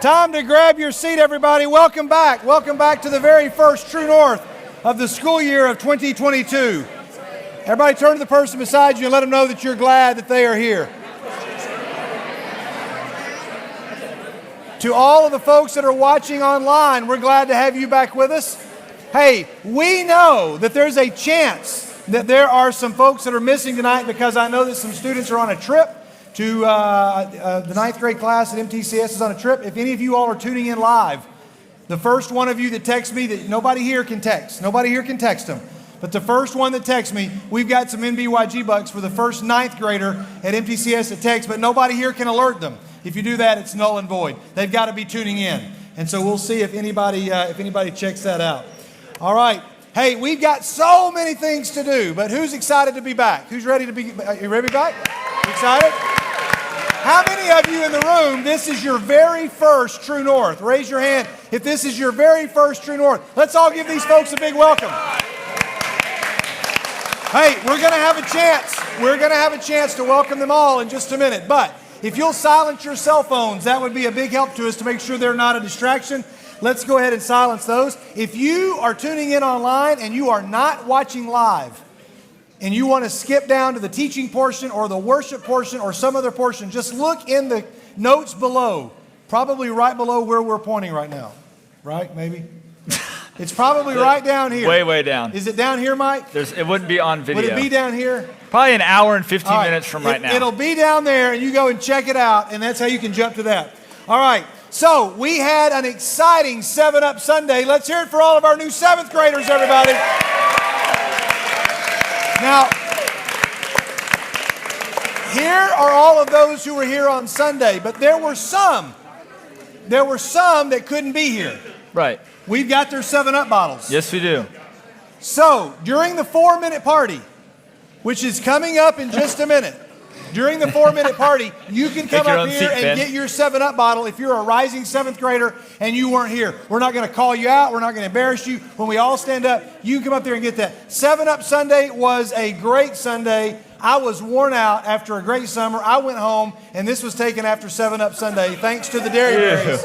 Time to grab your seat, everybody. Welcome back. Welcome back to the very first True North of the school year of 2022. Everybody turn to the person beside you and let them know that you're glad that they are here. To all of the folks that are watching online, we're glad to have you back with us. Hey, we know that there's a chance that there are some folks that are missing tonight because I know that some students are on a trip to the 9th grade class at MTCS is on a trip. If any of you all are tuning in live, the first one of you that texts me, that nobody here can text. Nobody here can text them. But the first one that texts me, we've got some nbyg bucks for the first 9th grader at MTCS that texts, but nobody here can alert them. If you do that, it's null and void. They've got to be tuning in. And so we'll see if anybody checks that out. All right. Hey, we've got so many things to do, but who's excited to be back? Who's ready to be, you ready to be back? You excited? How many of you in the room, this is your very first True North? Raise your hand if this is your very first True North. Let's all give these folks a big welcome. Hey, we're going to have a chance. We're going to have a chance to welcome them all in just a minute. But if you'll silence your cell phones, that would be a big help to us to make sure they're not a distraction. Let's go ahead and silence those. If you are tuning in online and you are not watching live, and you want to skip down to the teaching portion or the worship portion or some other portion, just look in the notes below, probably right below where we're pointing right now. Right, maybe? It's probably right down here. Way down. Is it down here, Mike? It wouldn't be on video. Would it be down here? Probably an hour and 15 minutes from right now. It'll be down there, and you go and check it out, and that's how you can jump to that. All right, so we had an exciting 7-Up Sunday. Let's hear it for all of our new 7th graders, everybody. Now, here are all of those who were here on Sunday, but there were some that couldn't be here. Right. We've got their 7-Up bottles. Yes, we do. So, during the 4-minute party, which is coming up in just a minute, during the 4-minute party, you can come up here and get your 7-Up bottle if you're a rising 7th grader and you weren't here. We're not going to call you out. We're not going to embarrass you. When we all stand up, you come up there and get that. 7-Up Sunday was a great Sunday. I was worn out after a great summer. I went home, and this was taken after 7-Up Sunday, thanks to the Dairy Berries.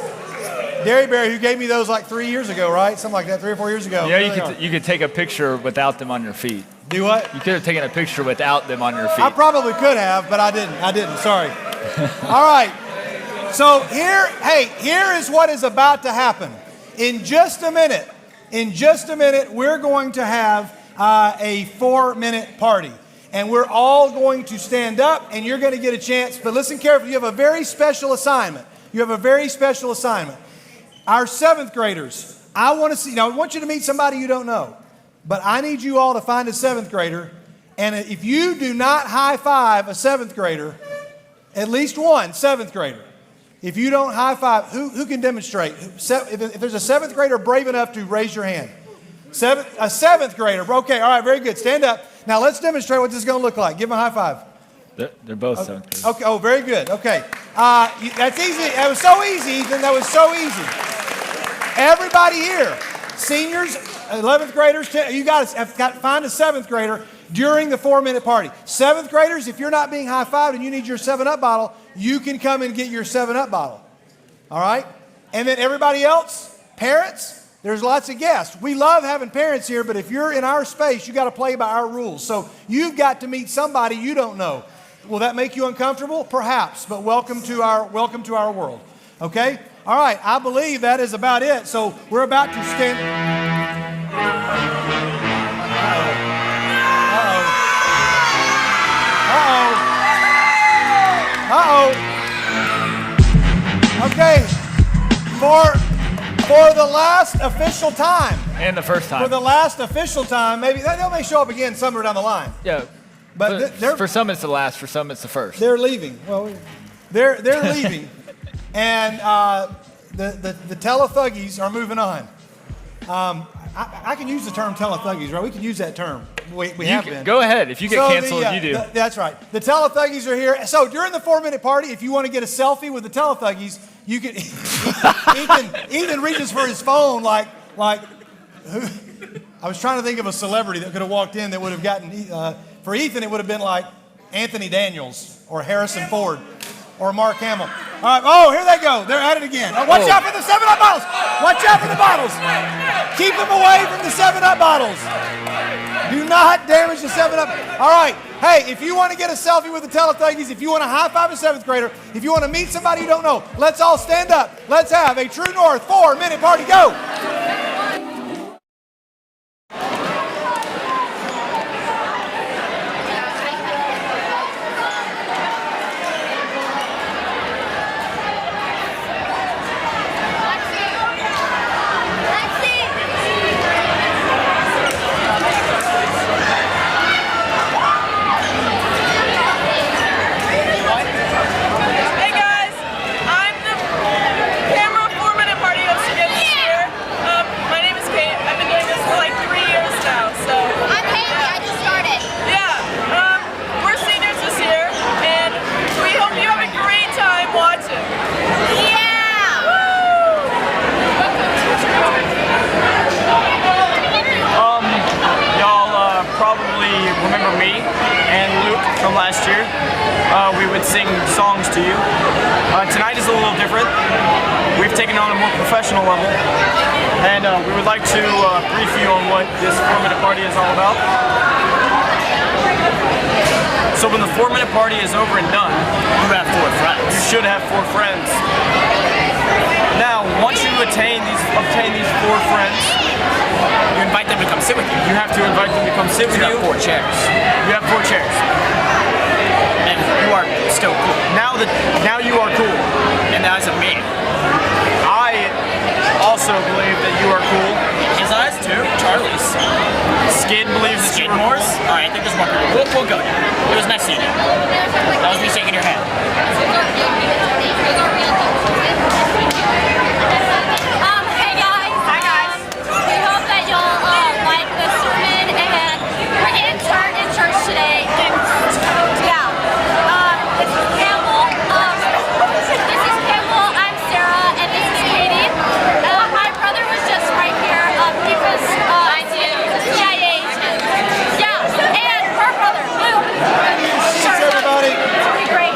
Dairy Berry, who gave me those like 3 years ago, right? Something like that, 3 or 4 years ago. Yeah, you could take a picture without them on your feet. Do what? You could have taken a picture without them on your feet. I probably could have, but I didn't. Sorry. All right. So here is what is about to happen. In just a minute, we're going to have a 4-minute party. And we're all going to stand up, and you're going to get a chance. But listen carefully. You have a very special assignment. Our 7th graders, I want you to meet somebody you don't know. But I need you all to find a 7th grader, and if you do not high-five a 7th grader, at least one 7th grader, if you don't high-five, who can demonstrate? If there's a 7th grader brave enough to raise your hand. A 7th grader. Okay, all right, very good. Stand up. Now let's demonstrate what this is going to look like. Give them a high-five. They're both 7th graders. Okay, oh, very good. Okay. That's easy. That was so easy, Ethan. That was so easy. Everybody here, seniors, 11th graders, you guys have got to find a 7th grader during the 4-minute party. 7th graders, if you're not being high-fived and you need your 7-Up bottle, you can come and get your 7-Up bottle. All right? And then everybody else, parents, there's lots of guests. We love having parents here, but if you're in our space, you got to play by our rules. So you've got to meet somebody you don't know. Will that make you uncomfortable? Perhaps, but welcome to our world. Okay? All right, I believe that is about it. So we're about to stand. Okay, for the last official time. And the first time. For the last official time, maybe they may show up again somewhere down the line. Yeah, but for some it's the last, for some it's the first. They're leaving. Well, they're leaving, and the telethuggies are moving on. I can use the term telethuggies, right? We can use that term. We have been. Go ahead. If you get canceled, you do. That's right. The telethuggies are here. So during the 4-minute party, if you want to get a selfie with the telethuggies, you can. Ethan reaches for his phone like. Who? I was trying to think of a celebrity that could have walked in that would have gotten. For Ethan, it would have been like Anthony Daniels or Harrison Ford or Mark Hamill. All right. Oh, here they go. They're at it again. Oh, watch out for the 7-Up bottles. Watch out for the bottles. Keep them away from the 7-Up bottles. Do not damage the 7-Up. All right. Hey, if you want to get a selfie with the Telethingies, if you want to high five a 7th grader, if you want to meet somebody you don't know, let's all stand up. Let's have a True North 4-minute party. Go. Remember me and Luke from last year. We would sing songs to you. Tonight is a little different. We've taken it on a more professional level, and we would like to brief you on what this 4-minute party is all about. So when the 4-minute party is over and done, you have 4 friends. You should have 4 friends. Now, once you obtain these 4 friends, you invite them to come sit with you. You have to invite them to come sit with you. You have 4 chairs. You have 4 chairs. And you are still cool. Now you are cool. And as a man. I also believe that you are cool. His eyes too. Charlie's. Skid believes that you are Skidmore's? cool. Alright, I think there's more people. We'll go there. It was nice seeing you. That was me shaking your hand. Hey guys. Hi guys. We hope that y'all like the sermon, and we're getting started in church today. And this is Campbell. This is Campbell. I'm Sarah, and this is Katie. My brother was just right here. He was CIA agent. Yeah, and her brother Luke. Thanks, everybody. Pretty great.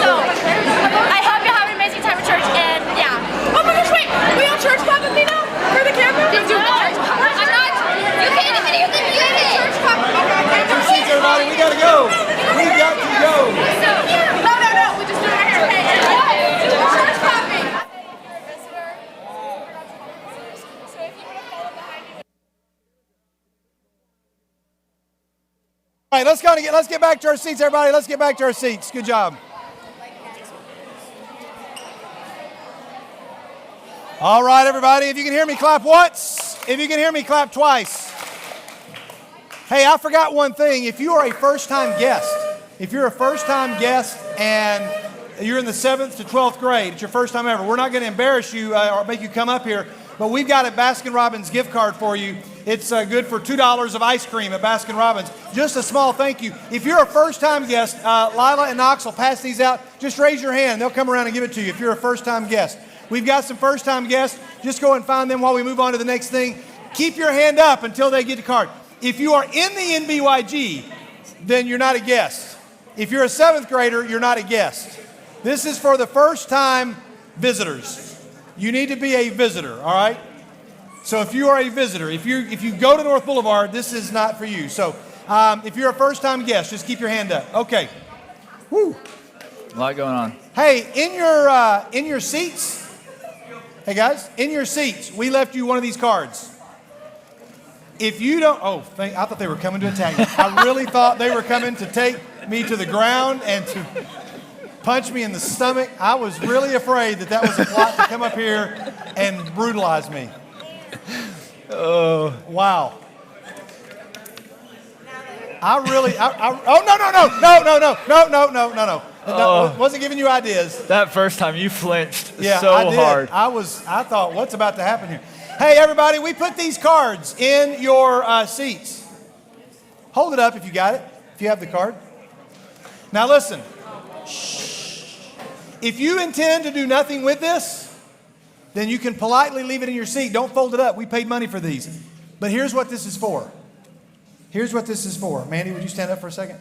So I hope you have an amazing time at church, and yeah. Oh my gosh, wait! We on church pop with me now? For the camera? Did you know? I'm not. You can't even hear the music. Church pop. Thanks, everybody. We got to go. We got to go. No. We just do it right here. Hey, church popping. All right, let's get back to our seats, everybody. Let's get back to our seats. Good job. All right, everybody. If you can hear me, clap once. If you can hear me, clap twice. Hey, I forgot one thing. If you are a first-time guest, and you're in the 7th to 12th grade, it's your first time ever, we're not going to embarrass you or make you come up here, but we've got a Baskin-Robbins gift card for you. It's good for $2 of ice cream at Baskin-Robbins. Just a small thank you. If you're a first-time guest, Lila and Knox will pass these out. Just raise your hand. They'll come around and give it to you if you're a first-time guest. We've got some first-time guests. Just go and find them while we move on to the next thing. Keep your hand up until they get the card. If you are in the NBYG, then you're not a guest. If you're a 7th grader, you're not a guest. This is for the first-time visitors. You need to be a visitor, all right? So if you are a visitor, if you go to North Boulevard, this is not for you. So if you're a first-time guest, just keep your hand up. Okay. Woo. A lot going on. Hey, in your seats, hey guys, in your seats, we left you one of these cards. If you don't, I thought they were coming to attack me. I really thought they were coming to take me to the ground and to punch me in the stomach. I was really afraid that was a plot to come up here and brutalize me. Oh, wow. No. Wasn't giving you ideas. That first time you flinched I did. hard. I thought, what's about to happen here? Hey, everybody, we put these cards in your seats. Hold it up if you got it, if you have the card. Now listen. Shh. If you intend to do nothing with this, then you can politely leave it in your seat. Don't fold it up. We paid money for these. But here's what this is for. Here's what this is for. Mandy, would you stand up for a second?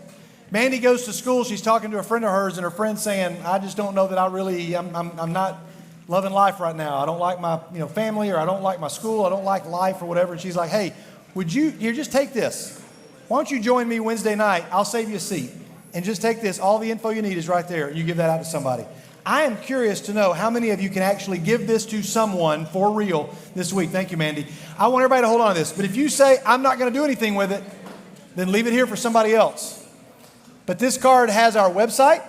Mandy goes to school. She's talking to a friend of hers, and her friend's saying, I just don't know that I'm not loving life right now. I don't like my family, or I don't like my school. I don't like life or whatever. And she's like, hey, here, just take this. Why don't you join me Wednesday night? I'll save you a seat. And just take this. All the info you need is right there. You give that out to somebody. I am curious to know how many of you can actually give this to someone for real this week. Thank you, Mandy. I want everybody to hold on to this. But if you say, I'm not going to do anything with it, then leave it here for somebody else. But this card has our website.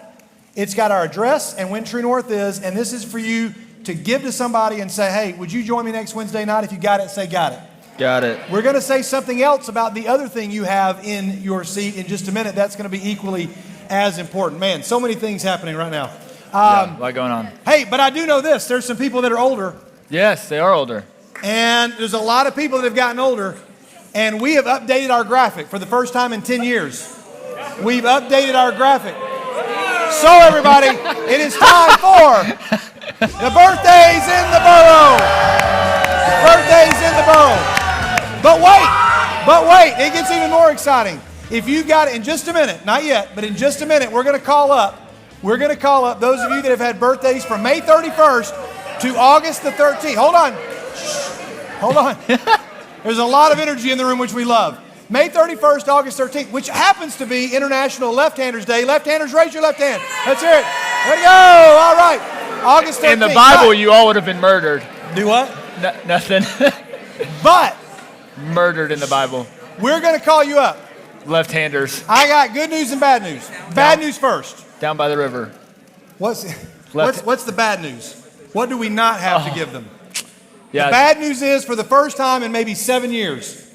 It's got our address and when True North is. And this is for you to give to somebody and say, hey, would you join me next Wednesday night? If you got it, say got it. Got it. We're going to say something else about the other thing you have in your seat in just a minute. That's going to be equally as important. Man, so many things happening right now. A lot going on. Hey, but I do know this. There's some people that are older. Yes, they are older. And there's a lot of people that have gotten older. And we have updated our graphic for the first time in 10 years. We've updated our graphic. So everybody, it is time for the birthdays in the borough. Birthdays in the borough. But wait, it gets even more exciting. If you got it in just a minute, not yet, but in just a minute, we're going to call up those of you that have had birthdays from May 31st to August the 13th. Hold on. There's a lot of energy in the room, which we love. May 31st, August 13th, which happens to be International Left-Handers Day. Left-handers, raise your left hand. Let's hear it. There we go. All right. August 13th. In the Bible, you all would have been murdered. Do what? Nothing. But murdered in the Bible. We're going to call you up. Left-handers. I got good news and bad news. Bad news first. Down by the river. What's the bad news? What do we not have to give them? Yeah. The bad news is, for the first time in maybe 7 years,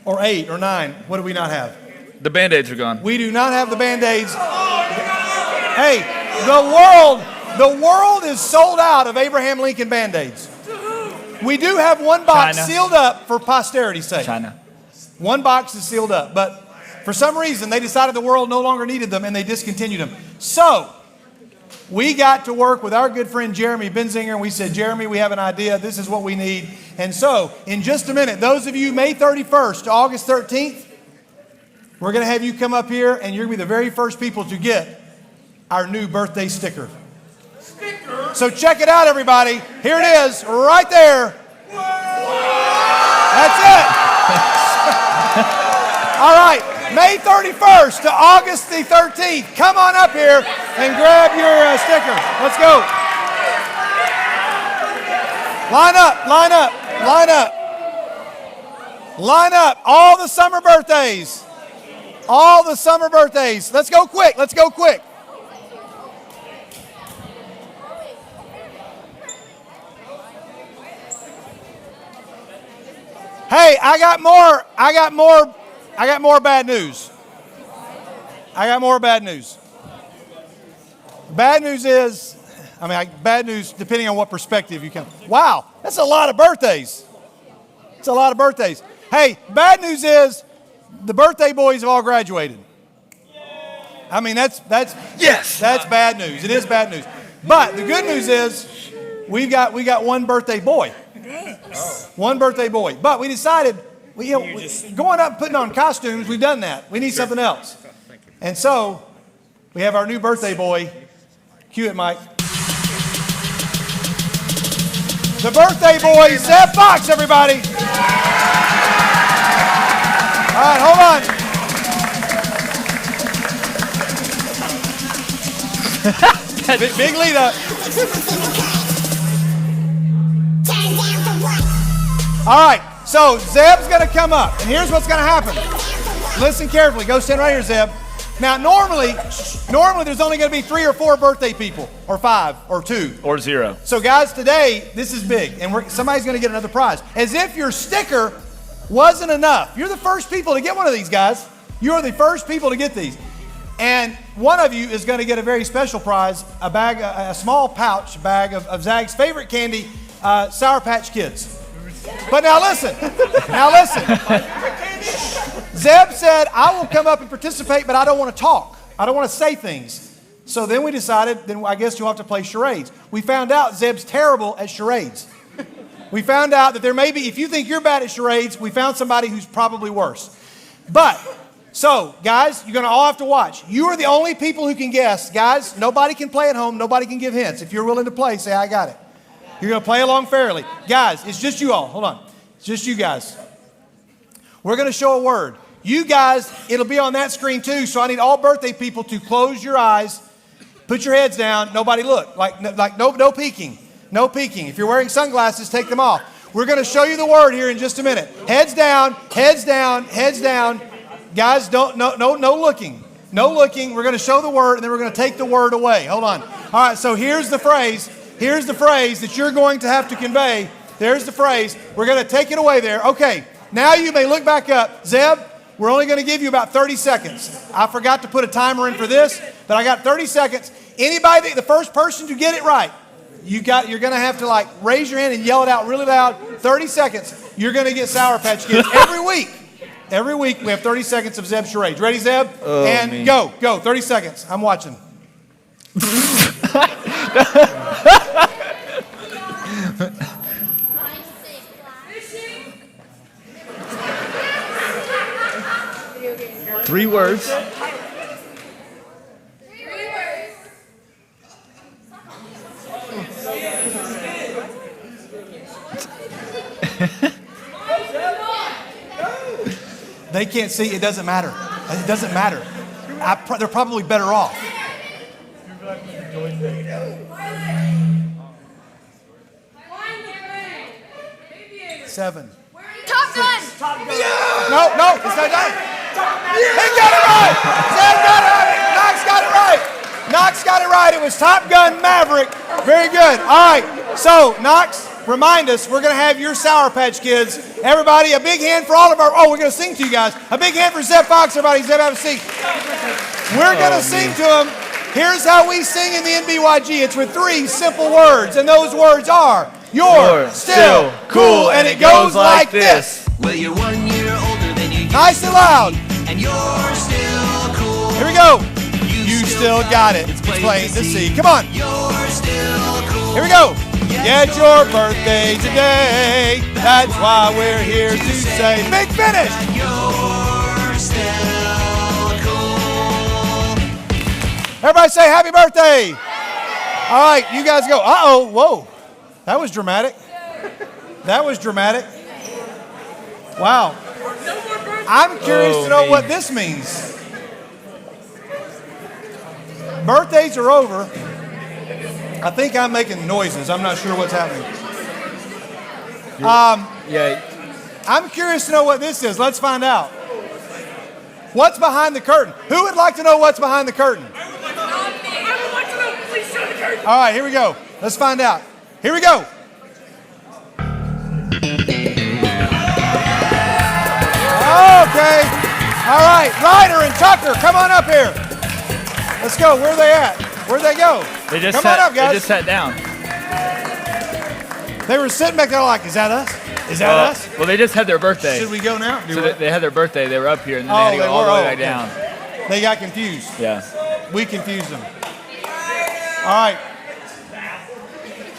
or 8 or 9, what do we not have? The Band-Aids are gone. We do not have the Band-Aids. Hey, the world is sold out of Abraham Lincoln Band-Aids. We do have one box sealed up for posterity's sake. China. One box is sealed up, but for some reason they decided the world no longer needed them and they discontinued them. So we got to work with our good friend Jeremy Benzinger, and we said, Jeremy, we have an idea. This is what we need. And so in just a minute, those of you May 31st to August 13th, we're going to have you come up here, and you're going to be the very first people to get our new birthday sticker. So check it out, everybody. Here it is, right there. That's it. All right, May 31st to August the 13th. Come on up here and grab your sticker. Let's go. Line up, line up, line up. Line up. All the summer birthdays. All the summer birthdays. Let's go quick. Let's go quick. Hey, I got more bad news. I got more bad news. Bad news is, bad news depending on what perspective you come. Wow, that's a lot of birthdays. It's a lot of birthdays. Hey, bad news is the birthday boys have all graduated. That's bad news. It is bad news. But the good news is we got one birthday boy. One birthday boy. But we decided, going up and putting on costumes, we've done that. We need something else. And so we have our new birthday boy. Cue it, Mike. The birthday boy, Zeb Fox, everybody. All right, hold on. Big lead up. All right, so Zeb's going to come up, and here's what's going to happen. Listen carefully. Go stand right here, Zeb. Now, normally there's only going to be 3 or 4 birthday people, or 5, or 2. Or 0. So, guys, today, this is big, and somebody's going to get another prize. As if your sticker wasn't enough. You're the first people to get one of these, guys. You are the first people to get these. And one of you is going to get a very special prize, a small pouch bag of Zag's favorite candy, Sour Patch Kids. But now listen. Zeb said, I will come up and participate, but I don't want to talk. I don't want to say things. So then we decided, I guess you'll have to play charades. We found out Zeb's terrible at charades. We found out that there may be, if you think you're bad at charades, we found somebody who's probably worse. But So, guys, you're going to all have to watch. You are the only people who can guess. Guys, nobody can play at home. Nobody can give hints. If you're willing to play, say, I got it. You're going to play along fairly. Guys, it's just you all. Hold on. It's just you guys. We're going to show a word. You guys, it'll be on that screen too, so I need all birthday people to close your eyes, put your heads down, nobody look. Like no peeking. No peeking. If you're wearing sunglasses, take them off. We're going to show you the word here in just a minute. Heads down, heads down, heads down. Guys, no looking. No looking. We're going to show the word, and then we're going to take the word away. Hold on. All right, so here's the phrase. Here's the phrase that you're going to have to convey. There's the phrase. We're going to take it away there. Okay, now you may look back up. Zeb, we're only going to give you about 30 seconds. I forgot to put a timer in for this, but I got 30 seconds. Anybody, the first person to get it right, you're going to have to like raise your hand and yell it out really loud. 30 seconds. You're going to get Sour Patch Kids every week. Every week we have 30 seconds of Zeb charades. Ready, Zeb? Oh, and man. Go. 30 seconds. I'm watching. Three words. They can't see. It doesn't matter. It doesn't matter. They're probably better off. Seven. Top Gun. No, it's not done. He got it right. Zeb got it right. Knox got it right. Knox got it right. It was Top Gun Maverick. Very good. All right. So, Knox, remind us, we're going to have your Sour Patch Kids. Everybody, a big hand for all of our, we're going to sing to you guys. A big hand for Zeb Fox, everybody. Zeb, have a seat. We're going to sing to them. Here's how we sing in the NBYG. It's with three simple words, and those words are, you're still cool, and it goes like this. Well, you're 1 year older than you Nice and loud. and you're still cool. Here we go. You still got it. It's plain to see. Come on. You're still cool. Here we go. It's your birthday today. That's why we're here to say big finish. You're still cool. Everybody say happy birthday. All right, you guys go. Uh-oh, whoa. That was dramatic. That was dramatic. Wow. I'm curious to know what this means. Birthdays are over. I think I'm making noises. I'm not sure what's happening. Yeah. I'm curious to know what this is. Let's find out. What's behind the curtain? Who would like to know what's behind the curtain? I would like to know. Please show the curtain. All right, here we go. Let's find out. Here we go. Okay. All right, Ryder and Tucker, come on up here. Let's go. Where are they at? Where'd they go? They just come sat, on up, guys. They just sat down. They were sitting back there like, is that us? Is that us? Well, they just had their birthday. Should we go now? So they had their birthday. They were up here, and then they had to go all the way back down. They got confused. Yeah. We confused them. All right.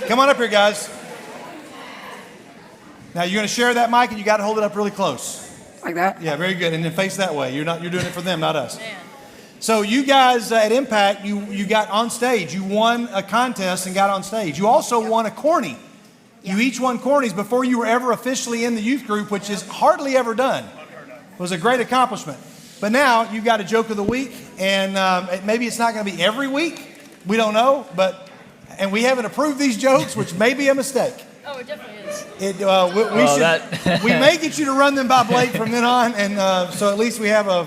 Come on up here, guys. Now you're going to share that mic, and you got to hold it up really close. Like that? Yeah, very good. And then face that way. You're doing it for them, not us. So you guys at Impact, you got on stage. You won a contest and got on stage. You also won a corny. You each won cornies before you were ever officially in the youth group, which is hardly ever done. It was a great accomplishment. But now you've got a joke of the week, and maybe it's not going to be every week. We don't know, and we haven't approved these jokes, which may be a mistake. Oh, it definitely is. We may get you to run them by Blake from then on, and so at least we have a.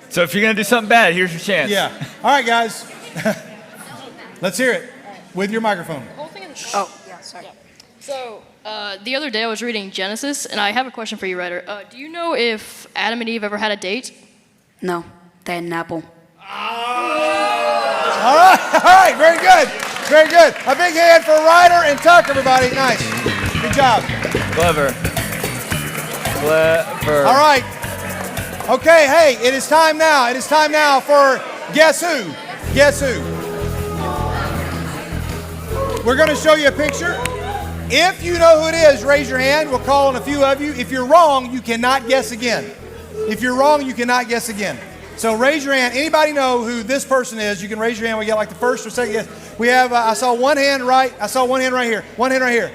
So if you're gonna do something bad, here's your chance. Yeah. All right, guys. Let's hear it with your microphone. Oh, yeah, sorry. So, the other day I was reading Genesis, and I have a question for you, Ryder. Do you know if Adam and Eve ever had a date? No, they had an apple. All right, very good. Very good. A big hand for Ryder and Tuck, everybody. Nice. Good job. Clever. All right. Okay, hey, it is time now. It is time now for Guess Who? Guess Who? We're going to show you a picture. If you know who it is, raise your hand. We'll call on a few of you. If you're wrong, you cannot guess again. If you're wrong, you cannot guess again. So raise your hand. Anybody know who this person is? You can raise your hand. We got like the first or second guess. We have, I saw one hand right. I saw one hand right here. One hand right here.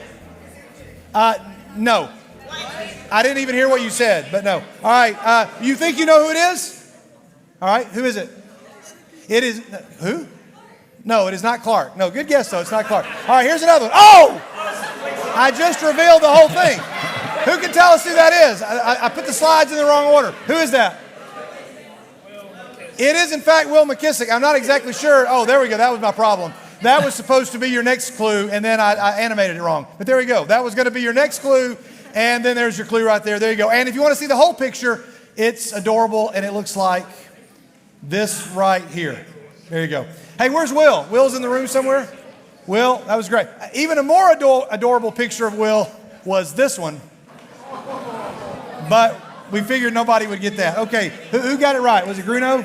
No. I didn't even hear what you said, but no. All right. You think you know who it is? All right. Who is it? It is, who? No, it is not Clark. No, good guess though. It's not Clark. All right. Here's another one. Oh! I just revealed the whole thing. Who can tell us who that is? I put the slides in the wrong order. Who is that? It is, in fact, Will McKissick. I'm not exactly sure. Oh, there we go. That was my problem. That was supposed to be your next clue, and then I animated it wrong. But there we go. That was going to be your next clue, and then there's your clue right there. There you go. And if you want to see the whole picture, it's adorable, and it looks like this right here. There you go. Hey, where's Will? Will's in the room somewhere? Will, that was great. Even a more adorable picture of Will was this one. But we figured nobody would get that. Okay, who got it right? Was it Bruno?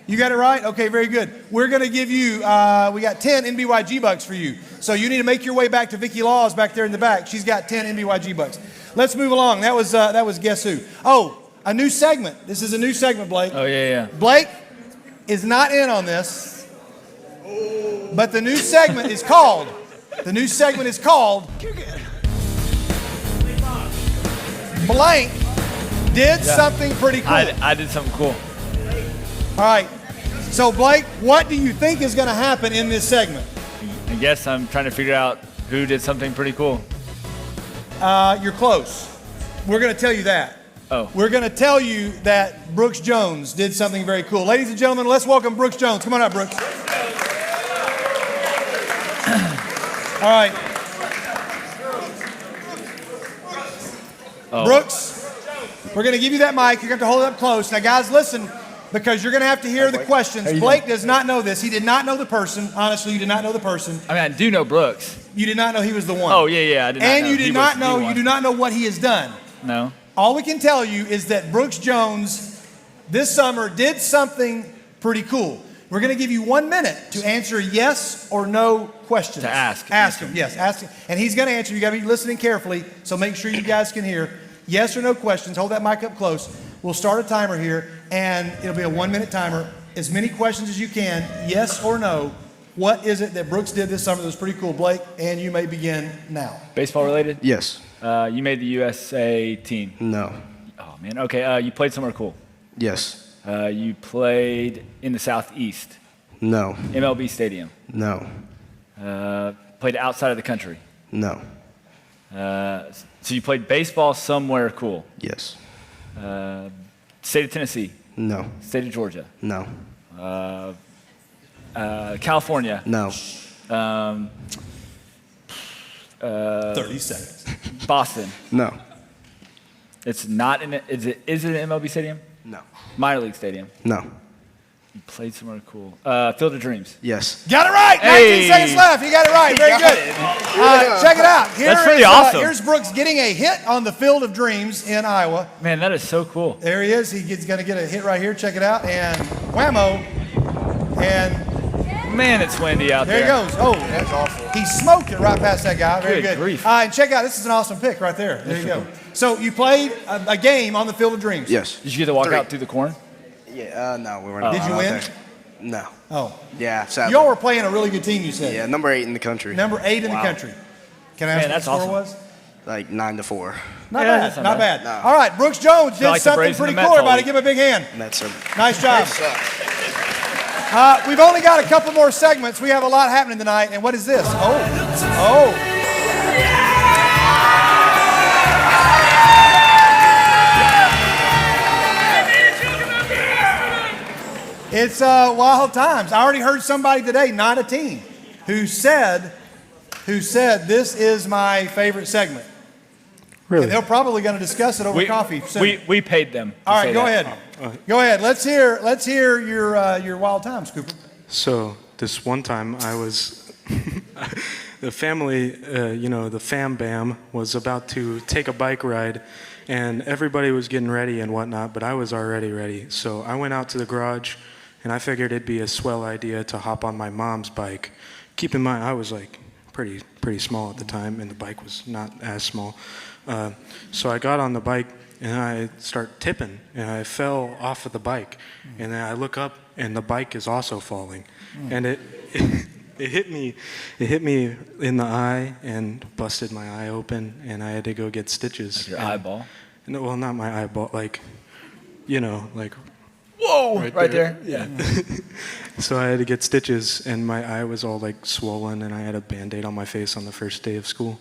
You got it right? Okay, very good. We're going to give you, we got 10 NBYG bucks for you. So you need to make your way back to Vicki Laws back there in the back. She's got 10 NBYG bucks. Let's move along. That was Guess Who. Oh, a new segment. This is a new segment, Blake. Oh, yeah. Blake is not in on this, but the new segment is called, Blank did something pretty cool. I did something cool. All right. So, Blake, what do you think is going to happen in this segment? I guess I'm trying to figure out who did something pretty cool. You're close. We're going to tell you that. Oh. We're going to tell you that Brooks Jones did something very cool. Ladies and gentlemen, let's welcome Brooks Jones. Come on up, Brooks. All right. Oh. Brooks, we're going to give you that mic. You're going to have to hold it up close. Now, guys, listen, because you're going to have to hear the questions. Blake does not know this. He did not know the person. Honestly, you did not know the person. I mean, I do know Brooks. You did not know he was the one. Oh, yeah, I did not know. And you did not know, you do not know what he has done. No. All we can tell you is that Brooks Jones this summer did something pretty cool. We're going to give you 1 minute to answer yes or no questions. To ask. Ask him, yes, ask him. And he's going to answer. You got to be listening carefully, so make sure you guys can hear. Yes or no questions. Hold that mic up close. We'll start a timer here, and it'll be a 1 minute timer. As many questions as you can, yes or no. What is it that Brooks did this summer that was pretty cool? Blake, and you may begin now. Baseball related? Yes. You made the USA team. No. Oh, man. Okay, you played somewhere cool. Yes. You played in the Southeast. No. MLB Stadium. No. Played outside of the country. No. So you played baseball somewhere cool. Yes. State of Tennessee. No. State of Georgia. No. California. No. 30 seconds. Boston. No. It's not in it. Is it an MLB stadium? No. Minor league stadium. No. You played somewhere cool. Field of Dreams. Yes. Got it right. 19 Hey. seconds left. You got it right. Very good. Check it out. That's pretty awesome. Here's Brooks getting a hit on the Field of Dreams in Iowa. Man, that is so cool. There he is. He's going to get a hit right here. Check it out. And whammo. And Man, it's windy out there. there he goes. Oh, that's awful. He smoked it right past that guy. Very Good good. grief. And check out. This is an awesome pick right there. There you go. So you played a game on the Field of Dreams. Yes. Did you get to walk 3. out through the corn? Yeah. No, we weren't. Did you allowed win? out there. No. Oh. Yeah. Sadly. Y'all were playing a really good team, you said. Yeah. Number 8 in the country. Number 8 in the country. Can I ask Man, what the that's score awesome. was? Like 9-4. Not Yeah, bad. that's Not not bad. bad. All right, Brooks Jones did like the something Braves and pretty the Mets cool. all Everybody week. give him a big hand. And that's a Nice job. We've only got a couple more segments. We have a lot happening tonight. And what is this? Oh. It's wild times. I already heard somebody today, not a team, who said this is my favorite segment. Really? And they're probably going to discuss it over coffee soon. We paid them. to All right, say go that. ahead. Go ahead. Let's hear your wild times, Cooper. So this one time I was, the family, the fam bam was about to take a bike ride, and everybody was getting ready and whatnot, but I was already ready. So I went out to the garage, and I figured it'd be a swell idea to hop on my mom's bike. Keep in mind, I was like pretty pretty small at the time, and the bike was not as small. So I got on the bike, and I start tipping, and I fell off of the bike. And then I look up, and the bike is also falling. And it hit me in the eye and busted my eye open, and I had to go get stitches. Like your eyeball? No, well, not my eyeball, like, like Whoa! Right there. there? Yeah. So I had to get stitches, and my eye was all like swollen, and I had a Band-Aid on my face on the first day of school.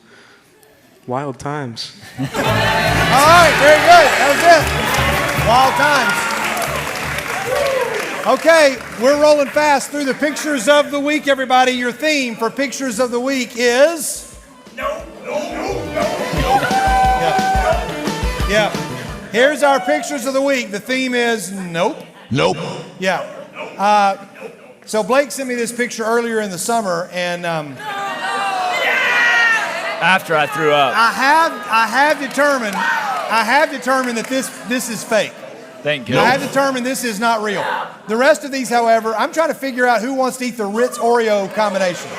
Wild times. All right, very good. That was it. Wild times. Okay, we're rolling fast through the pictures of the week, everybody. Your theme for pictures of the week is? Yeah. Here's our pictures of the week. The theme is nope. Nope. Yeah. So Blake sent me this picture earlier in the summer, and After I threw up. I have determined that this is fake. Thank I goodness. have determined this is not real. The rest of these, however, I'm trying to figure out who wants to eat the Ritz Oreo combination.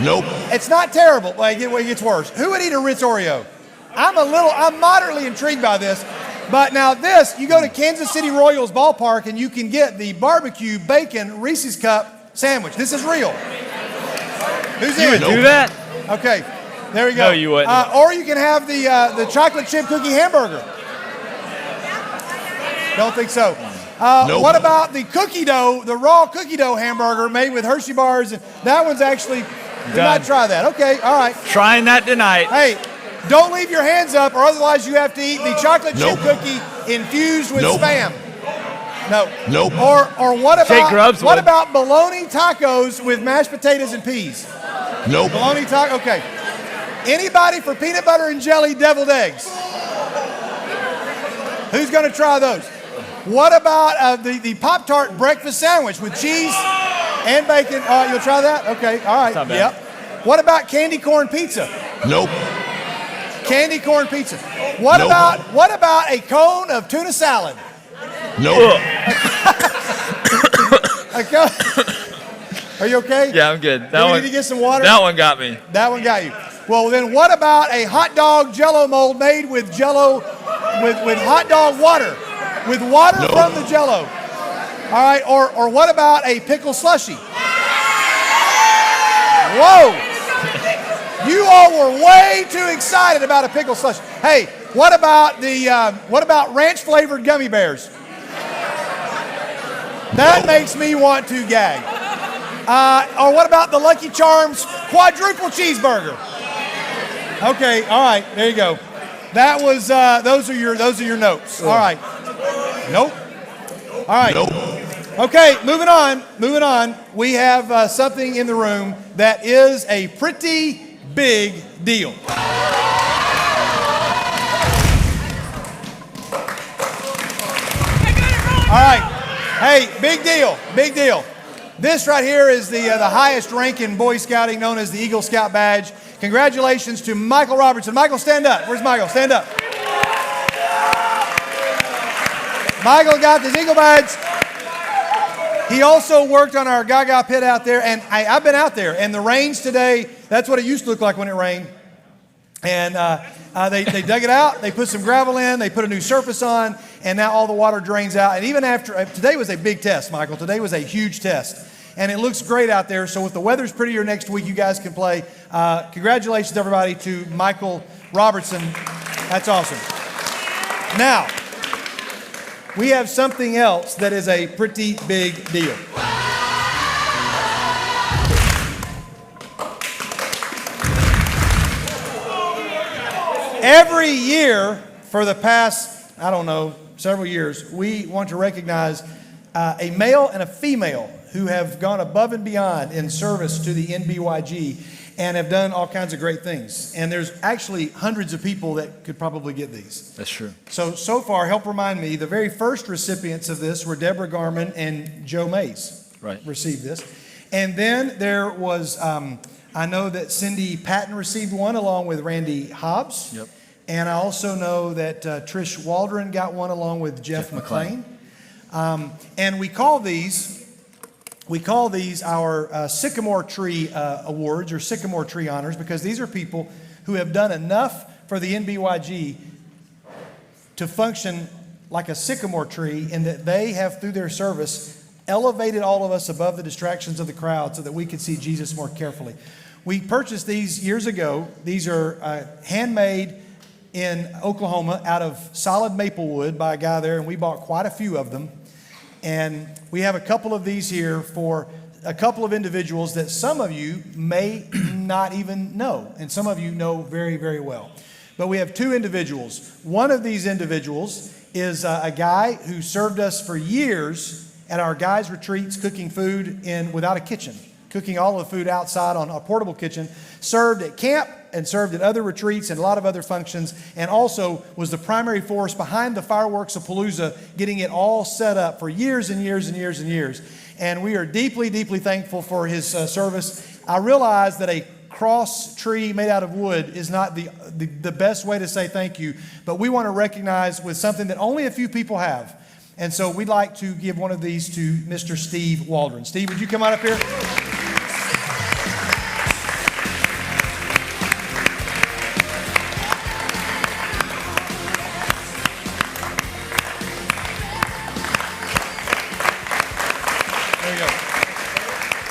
Nope. It's not terrible. Like it gets worse. Who would eat a Ritz Oreo? I'm moderately intrigued by this. But now this, you go to Kansas City Royals ballpark and you can get the barbecue bacon Reese's Cup sandwich. This is real. Who's You in? would do that? Okay, there we go. No, you wouldn't. Or you can have the chocolate chip cookie hamburger. Don't think so. Nope. What about the cookie dough, the raw cookie dough hamburger made with Hershey bars? That one's actually, we might try that. Okay, all right. Trying that tonight. Hey, don't leave your hands up, or otherwise you have to eat the chocolate chip cookie infused with Spam. No. Nope. Or what Jake Grubbs about would. bologna tacos with mashed potatoes and peas? Nope. Bologna taco. Okay. Anybody for peanut butter and jelly deviled eggs? Who's going to try those? What about the Pop-Tart breakfast sandwich with cheese and bacon? You'll try that? Okay. All right. Not bad. Yep. What about candy corn pizza? Nope. Candy corn pizza. What about a cone of tuna salad? Nope. Are you okay? Yeah, I'm good. Do we need to get some water? That one got me. That one got you. Well, then what about a hot dog Jello mold made with Jello, with hot dog water, with water from the Jello? All right. Or what about a pickle slushy? Whoa! You all were way too excited about a pickle slushy. Hey, what about ranch flavored gummy bears? That makes me want to gag. Or what about the Lucky Charms quadruple cheeseburger? Okay, all right, there you go. That was those are your notes. All right. Nope. All right. Nope. Okay, moving on. We have something in the room that is a pretty big deal. All right. Hey, big deal. This right here is the highest rank in Boy Scouting, known as the Eagle Scout Badge. Congratulations to Michael Robertson. Michael, stand up. Where's Michael? Stand up. Michael got this Eagle Badge. He also worked on our Gaga pit out there, and I've been out there, and the rains today, that's what it used to look like when it rained. And they dug it out, they put some gravel in, they put a new surface on, and now all the water drains out. And even after, today was a big test, Michael. Today was a huge test. And it looks great out there, so if the weather's prettier next week, you guys can play. Congratulations, everybody, to Michael Robertson. That's awesome. Now, we have something else that is a pretty big deal. Every year for the past, several years, we want to recognize a male and a female who have gone above and beyond in service to the nbyg and have done all kinds of great things. And there's actually hundreds of people that could probably get these. That's true. So far, help remind me, the very first recipients of this were Deborah Garman and Joe Mays. Right. Received this. And then there was, I know that Cindy Patton received one along with Randy Hobbs. Yep. And I also know that Trish Waldron got one along with Jeff McClain. And we call these we call these our Sycamore Tree Awards or Sycamore Tree Honors, because these are people who have done enough for the NBYG to function like a sycamore tree, in that they have, through their service, elevated all of us above the distractions of the crowd so that we could see Jesus more carefully. We purchased these years ago. These are handmade in Oklahoma out of solid maple wood by a guy there, and we bought quite a few of them. And we have a couple of these here for a couple of individuals that some of you may not even know, and some of you know very, very well. But we have two individuals. One of these individuals is a guy who served us for years at our guys' retreats, cooking food without a kitchen, cooking all of the food outside on a portable kitchen, served at camp and served at other retreats and a lot of other functions, and also was the primary force behind the fireworks of Palooza, getting it all set up for years and years and years and years. And we are deeply, deeply thankful for his service. I realize that a cross tree made out of wood is not the best way to say thank you, but we want to recognize with something that only a few people have. And so we'd like to give one of these to Mr. Steve Waldron. Steve, would you come on up here?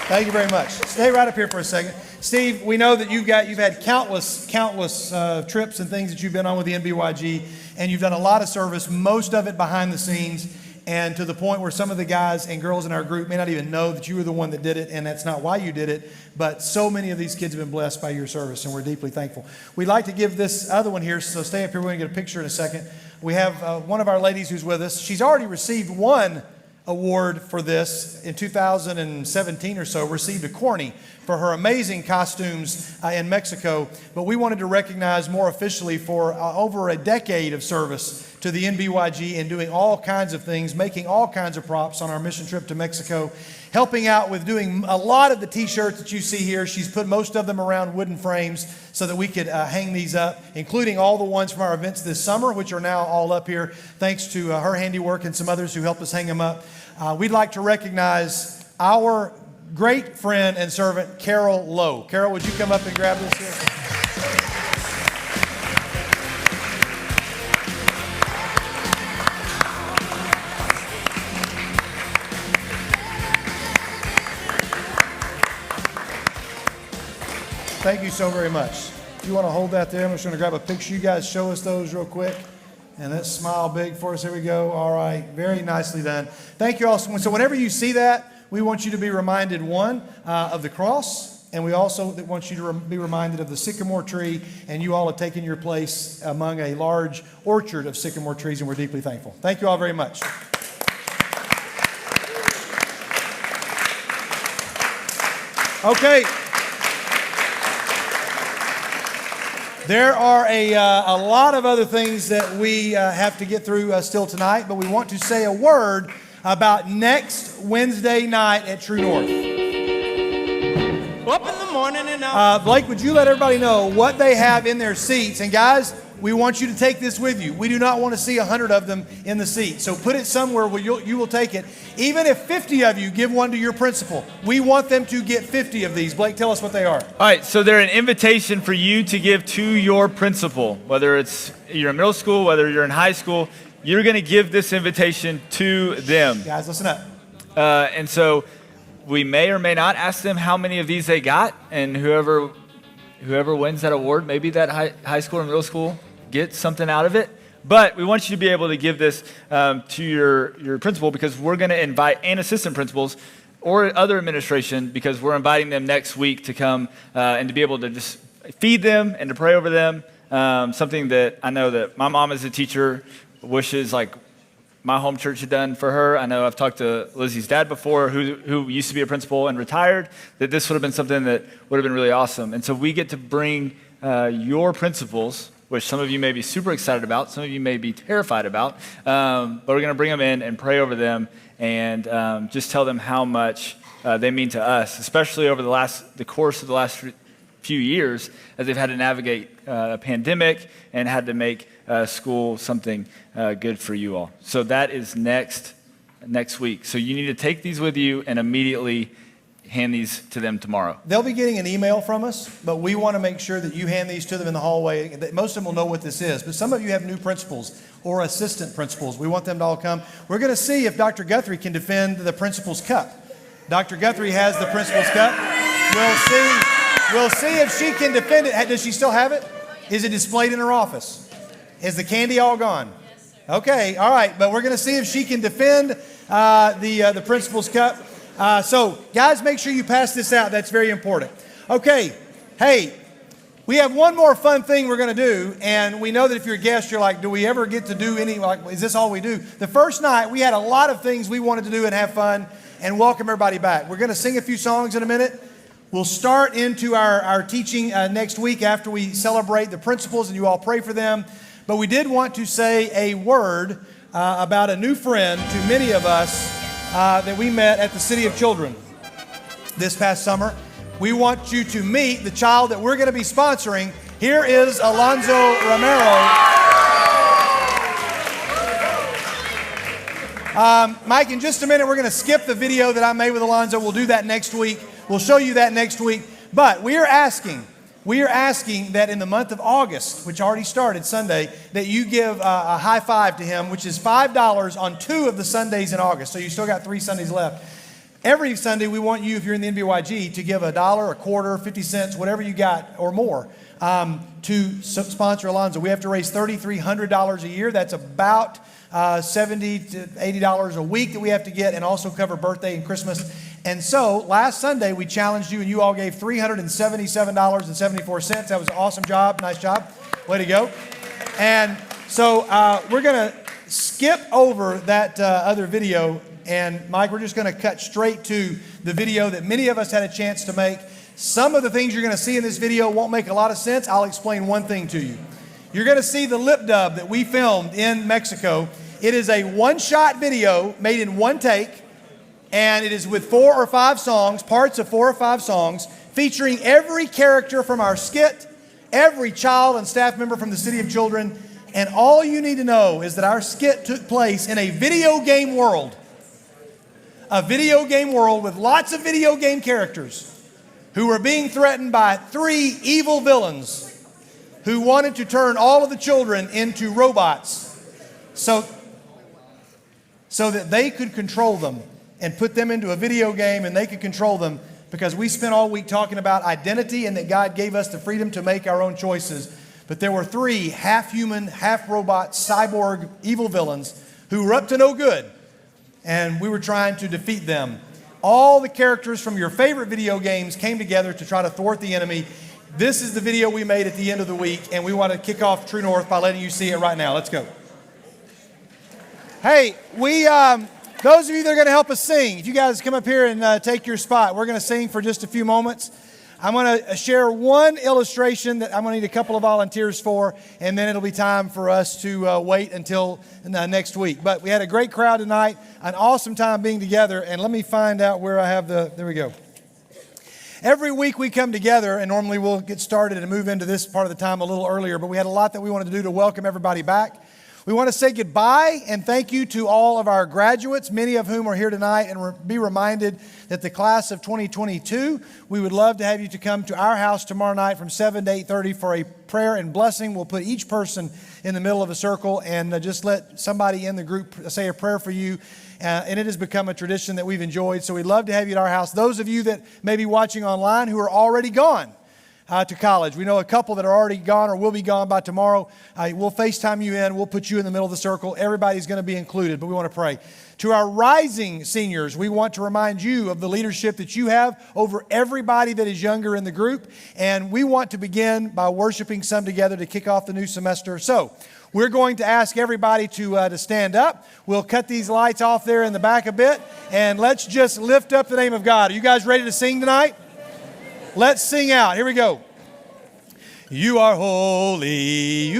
Thank you very much. Stay right up here for a second. Steve, we know that you've had countless trips and things that you've been on with the NBYG, and you've done a lot of service, most of it behind the scenes, and to the point where some of the guys and girls in our group may not even know that you were the one that did it, and that's not why you did it, but so many of these kids have been blessed by your service, and we're deeply thankful. We'd like to give this other one here, so stay up here. We're going to get a picture in a second. We have one of our ladies who's with us. She's already received one award for this in 2017 or so, received a Corny for her amazing costumes in Mexico. But we wanted to recognize more officially for over a decade of service to the NBYG and doing all kinds of things, making all kinds of props on our mission trip to Mexico, helping out with doing a lot of the t-shirts that you see here. She's put most of them around wooden frames so that we could hang these up, including all the ones from our events this summer, which are now all up here, thanks to her handiwork and some others who helped us hang them up. We'd like to recognize our great friend and servant, Carol Lowe. Carol, would you come up and grab this here? Thank you so very much. If you want to hold that there, I'm just going to grab a picture. You guys show us those real quick. And let's smile big for us. Here we go. All right. Very nicely done. Thank you all so much. So whenever you see that, we want you to be reminded, one, of the cross. And we also want you to be reminded of the sycamore tree. And you all have taken your place among a large orchard of sycamore trees. And we're deeply thankful. Thank you all very much. Okay. There are a lot of other things that we have to get through still tonight, but we want to say a word about next Wednesday night at True North. Up in the morning and Blake, would you let everybody know what they have in their seats? And guys, we want you to take this with you. We do not want to see 100 of them in the seat. So put it somewhere where you will take it. Even if 50 of you give one to your principal, we want them to get 50 of these. Blake, tell us what they are. All right, so they're an invitation for you to give to your principal, whether you're in middle school, whether you're in high school. You're going to give this invitation to them. Guys, listen up. And so we may or may not ask them how many of these they got, and whoever wins that award, maybe that high school or middle school, get something out of it. But we want you to be able to give this to your principal, because we're going to invite, and assistant principals or other administration, because we're inviting them next week to come and to be able to just feed them and to pray over them. Something that I know that my mom as a teacher wishes like my home church had done for her. I know I've talked to Lizzie's dad before, who used to be a principal and retired, that this would have been something that would have been really awesome. And so we get to bring your principals, which some of you may be super excited about, some of you may be terrified about, but we're going to bring them in and pray over them and just tell them how much they mean to us, especially over the course of the last few years, as they've had to navigate a pandemic and had to make school something good for you all. So that is next next week. So you need to take these with you and immediately hand these to them tomorrow. They'll be getting an email from us, but we want to make sure that you hand these to them in the hallway. Most of them will know what this is, but some of you have new principals or assistant principals. We want them to all come. We're going to see if Dr. Guthrie can defend the principal's cup. Dr. Guthrie has the principal's cup. We'll see if she can defend it. Does she still have it? Is it displayed in her office? Is the candy all gone? Okay, all right, but we're going to see if she can defend the principal's cup. So, guys, make sure you pass this out. That's very important. Okay, hey, we have one more fun thing we're going to do, and we know that if you're a guest, you're like, do we ever get to do any, like, is this all we do? The first night, we had a lot of things we wanted to do and have fun and welcome everybody back. We're going to sing a few songs in a minute. We'll start into our teaching next week after we celebrate the principals and you all pray for them. But we did want to say a word about a new friend to many of us that we met at the City of Children this past summer. We want you to meet the child that we're going to be sponsoring. Here is Alonzo Romero. Mike, in just a minute, we're going to skip the video that I made with Alonzo. We'll do that next week. We'll show you that next week. But we are asking that in the month of August, which already started Sunday, that you give a high five to him, which is $5 on 2 of the Sundays in August. So you still got 3 Sundays left. Every Sunday, we want you, if you're in the NBYG, to give $1, a quarter, 50 cents, whatever you got or more, to sponsor Alonzo. We have to raise $3,300 a year. That's about $70 to $80 a week that we have to get, and also cover birthday and Christmas. And so last Sunday we challenged you, and you all gave $377.74. That was an awesome job. Nice job. Way to go. And so we're going to skip over that other video. And Mike, we're just going to cut straight to the video that many of us had a chance to make. Some of the things you're going to see in this video won't make a lot of sense. I'll explain one thing to you. You're going to see the lip dub that we filmed in Mexico. It is a one-shot video made in one take, and it is with 4 or 5 songs, parts of 4 or 5 songs, featuring every character from our skit, every child and staff member from the City of Children, and all you need to know is that our skit took place in a video game world. A video game world with lots of video game characters who were being threatened by 3 evil villains who wanted to turn all of the children into robots so that they could control them and put them into a video game and they could control them, because we spent all week talking about identity and that God gave us the freedom to make our own choices. But there were 3 half-human, half-robot, cyborg, evil villains who were up to no good, and we were trying to defeat them. All the characters from your favorite video games came together to try to thwart the enemy. This is the video we made at the end of the week, and we want to kick off True North by letting you see it right now. Let's go. Hey, those of you that are going to help us sing, if you guys come up here and take your spot, we're going to sing for just a few moments. I'm going to share one illustration that I'm going to need a couple of volunteers for, and then it'll be time for us to wait until next week. But we had a great crowd tonight, an awesome time being together, and let me find out where I have there we go. Every week we come together, and normally we'll get started and move into this part of the time a little earlier, but we had a lot that we wanted to do to welcome everybody back. We want to say goodbye and thank you to all of our graduates, many of whom are here tonight, and be reminded that the class of 2022, we would love to have you to come to our house tomorrow night from 7 to 8:30 for a prayer and blessing. We'll put each person in the middle of a circle and just let somebody in the group say a prayer for you. And it has become a tradition that we've enjoyed. So we'd love to have you at our house. Those of you that may be watching online who are already gone to college. We know a couple that are already gone or will be gone by tomorrow. We'll FaceTime you in. We'll put you in the middle of the circle. Everybody's going to be included, but we want to pray. To our rising seniors, we want to remind you of the leadership that you have over everybody that is younger in the group. And we want to begin by worshiping some together to kick off the new semester. So we're going to ask everybody to stand up. We'll cut these lights off there in the back a bit. And let's just lift up the name of God. Are you guys ready to sing tonight? Let's sing out. Here we go. You are holy,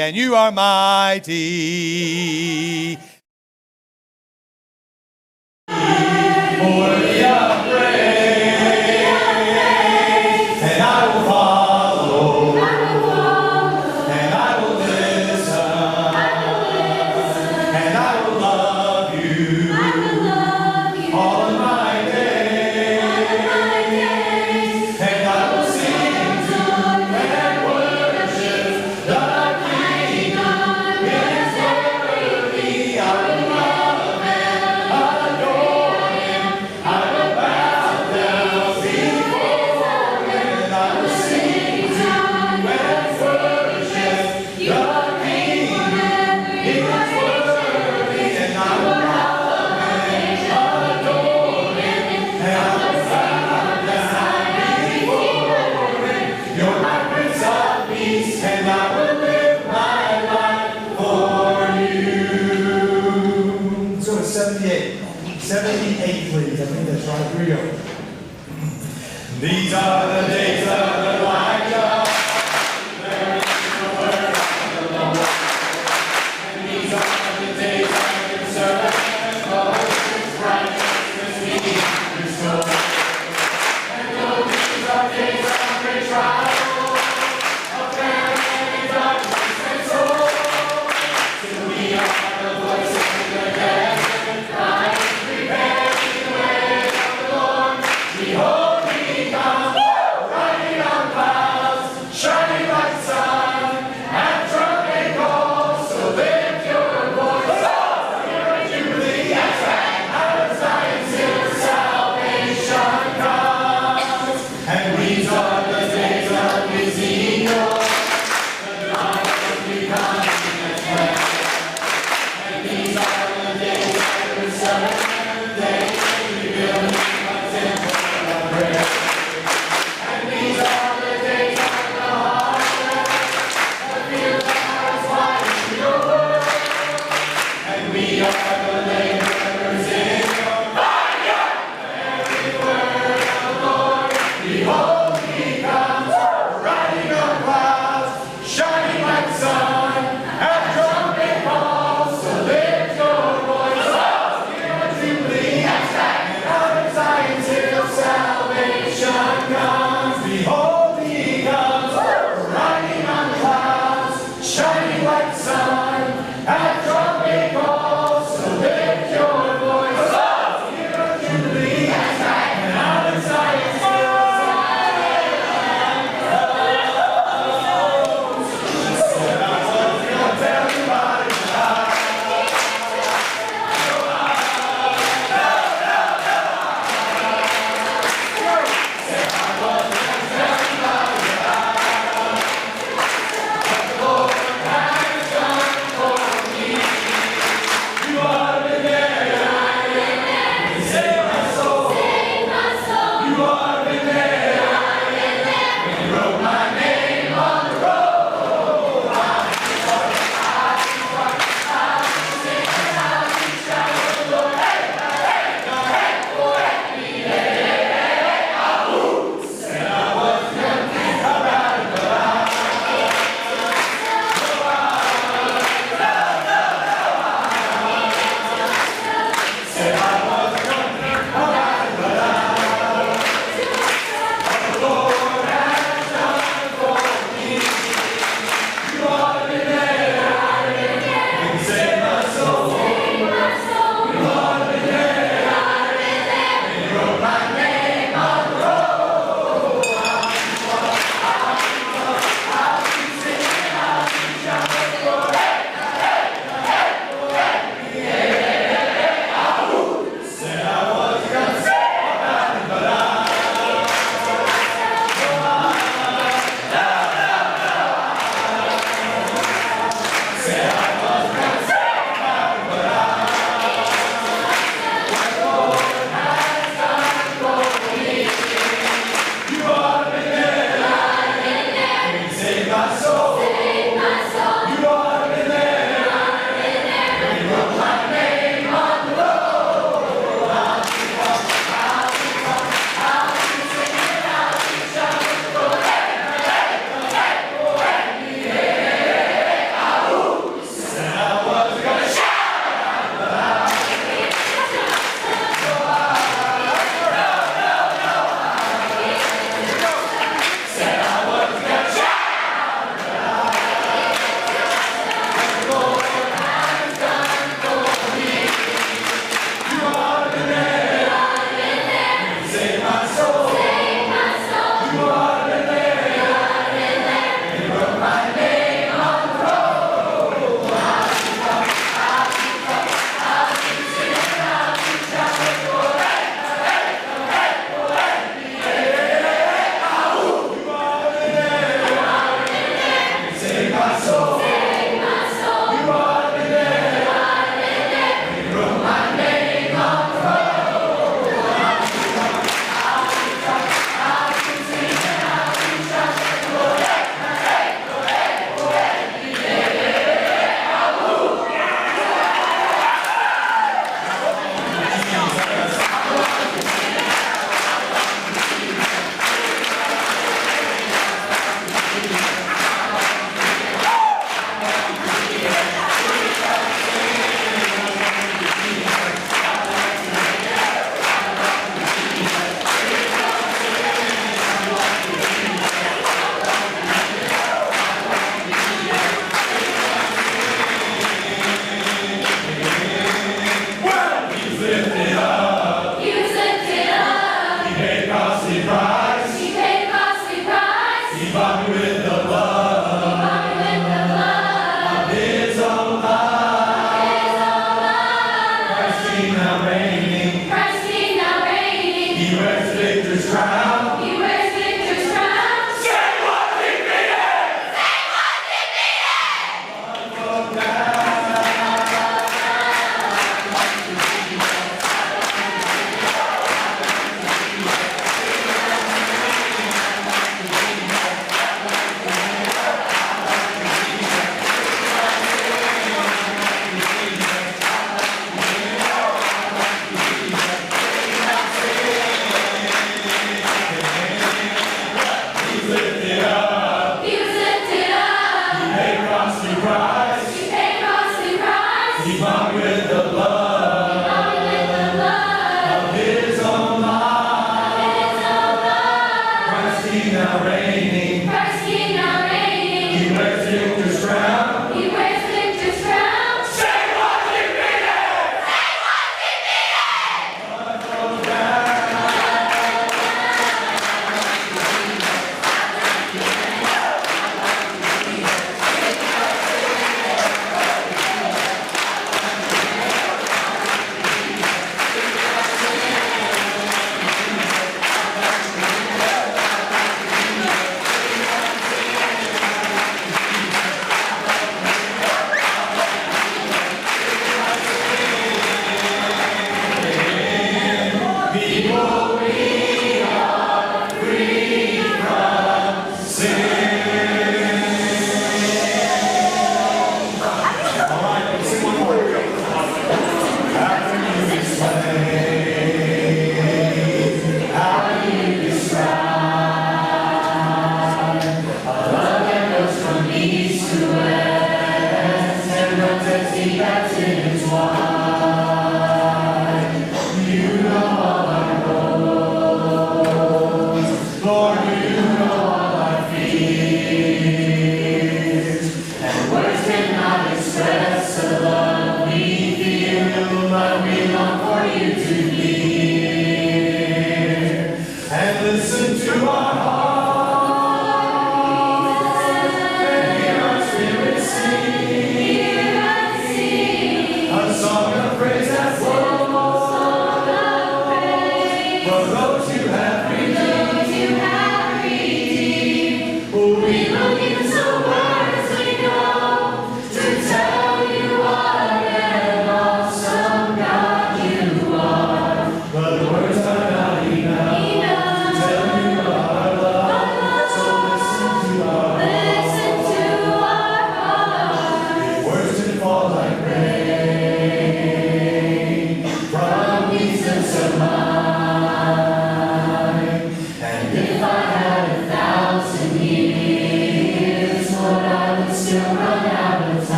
and you are mighty. Worthy of praise, and I will follow, and I will listen, and I will love 78, please. I think that's right. Here we go. These are the days of Elijah. There is the word of the Lord. And these are the days of the servant of His righteousness He restored. And though these are days of great trial, of famine and darkness and sorrow, still we are the voice of the desert, crying, preparing the way of the Lord. Behold, He comes, riding on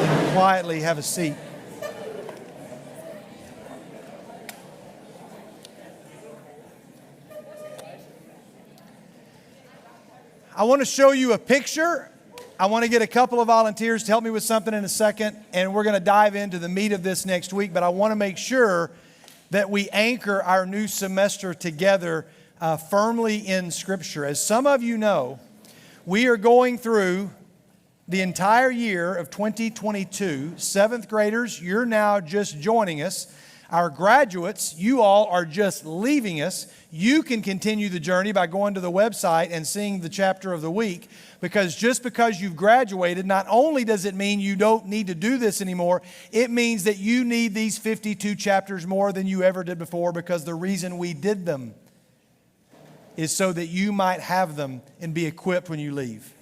can quietly have a seat. I want to show you a picture. I want to get a couple of volunteers to help me with something in a second, and we're going to dive into the meat of this next week, but I want to make sure that we anchor our new semester together firmly in Scripture. As some of you know, we are going through the entire year of 2022. Seventh graders, you're now just joining us. Our graduates, you all are just leaving us. You can continue the journey by going to the website and seeing the chapter of the week, because just because you've graduated, not only does it mean you don't need to do this anymore, it means that you need these 52 chapters more than you ever did before, because the reason we did them is so that you might have them and be equipped when you leave.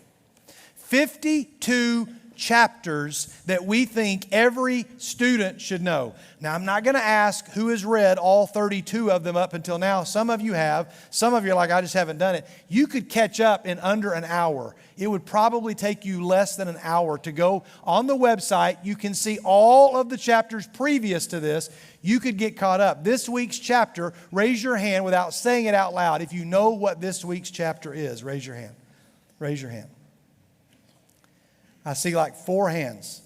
52 chapters that we think every student should know. Now, I'm not going to ask who has read all 32 of them up until now. Some of you have. Some of you are like, I just haven't done it. You could catch up in under an hour. It would probably take you less than an hour to go on the website. You can see all of the chapters previous to this. You could get caught up. This week's chapter, raise your hand without saying it out loud. If you know what this week's chapter is, raise your hand. Raise your hand. I see like 4 hands.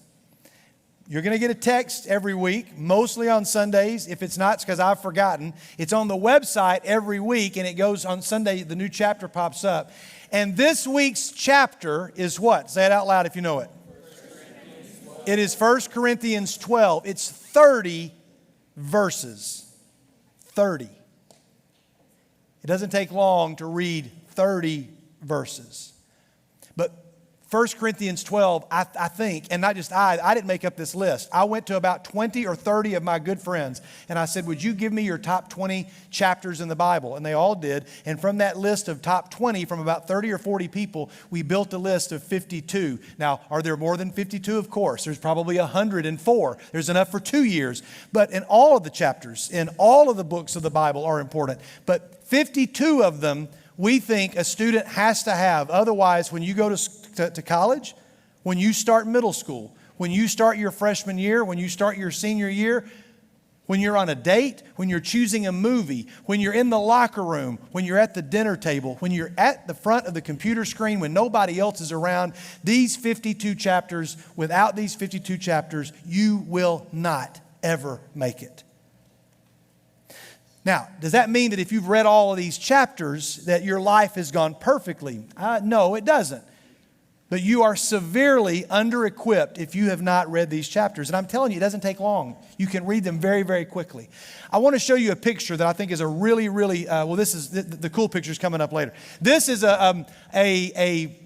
You're going to get a text every week, mostly on Sundays. If it's not, it's because I've forgotten. It's on the website every week, and it goes on Sunday, the new chapter pops up. And this week's chapter is what? Say it out loud if you know it. It is 1 Corinthians 12. It's 30 verses. 30. It doesn't take long to read 30 verses. But 1 Corinthians 12, I think, and not just I didn't make up this list. I went to about 20 or 30 of my good friends, and I said, would you give me your top 20 chapters in the Bible? And they all did. And from that list of top 20, from about 30 or 40 people, we built a list of 52. Now, are there more than 52? Of course. There's probably 104. There's enough for 2 years. But in all of the chapters, in all of the books of the Bible are important. But 52 of them we think a student has to have. Otherwise, when you go to college, when you start middle school, when you start your freshman year, when you start your senior year, when you're on a date, when you're choosing a movie, when you're in the locker room, when you're at the dinner table, when you're at the front of the computer screen, when nobody else is around, these 52 chapters, without these 52 chapters, you will not ever make it. Now, does that mean that if you've read all of these chapters that your life has gone perfectly? No, it doesn't. But you are severely under-equipped if you have not read these chapters. And I'm telling you, it doesn't take long. You can read them very, very quickly. I want to show you a picture that I think is a really, really, this is the cool picture's coming up later. This is a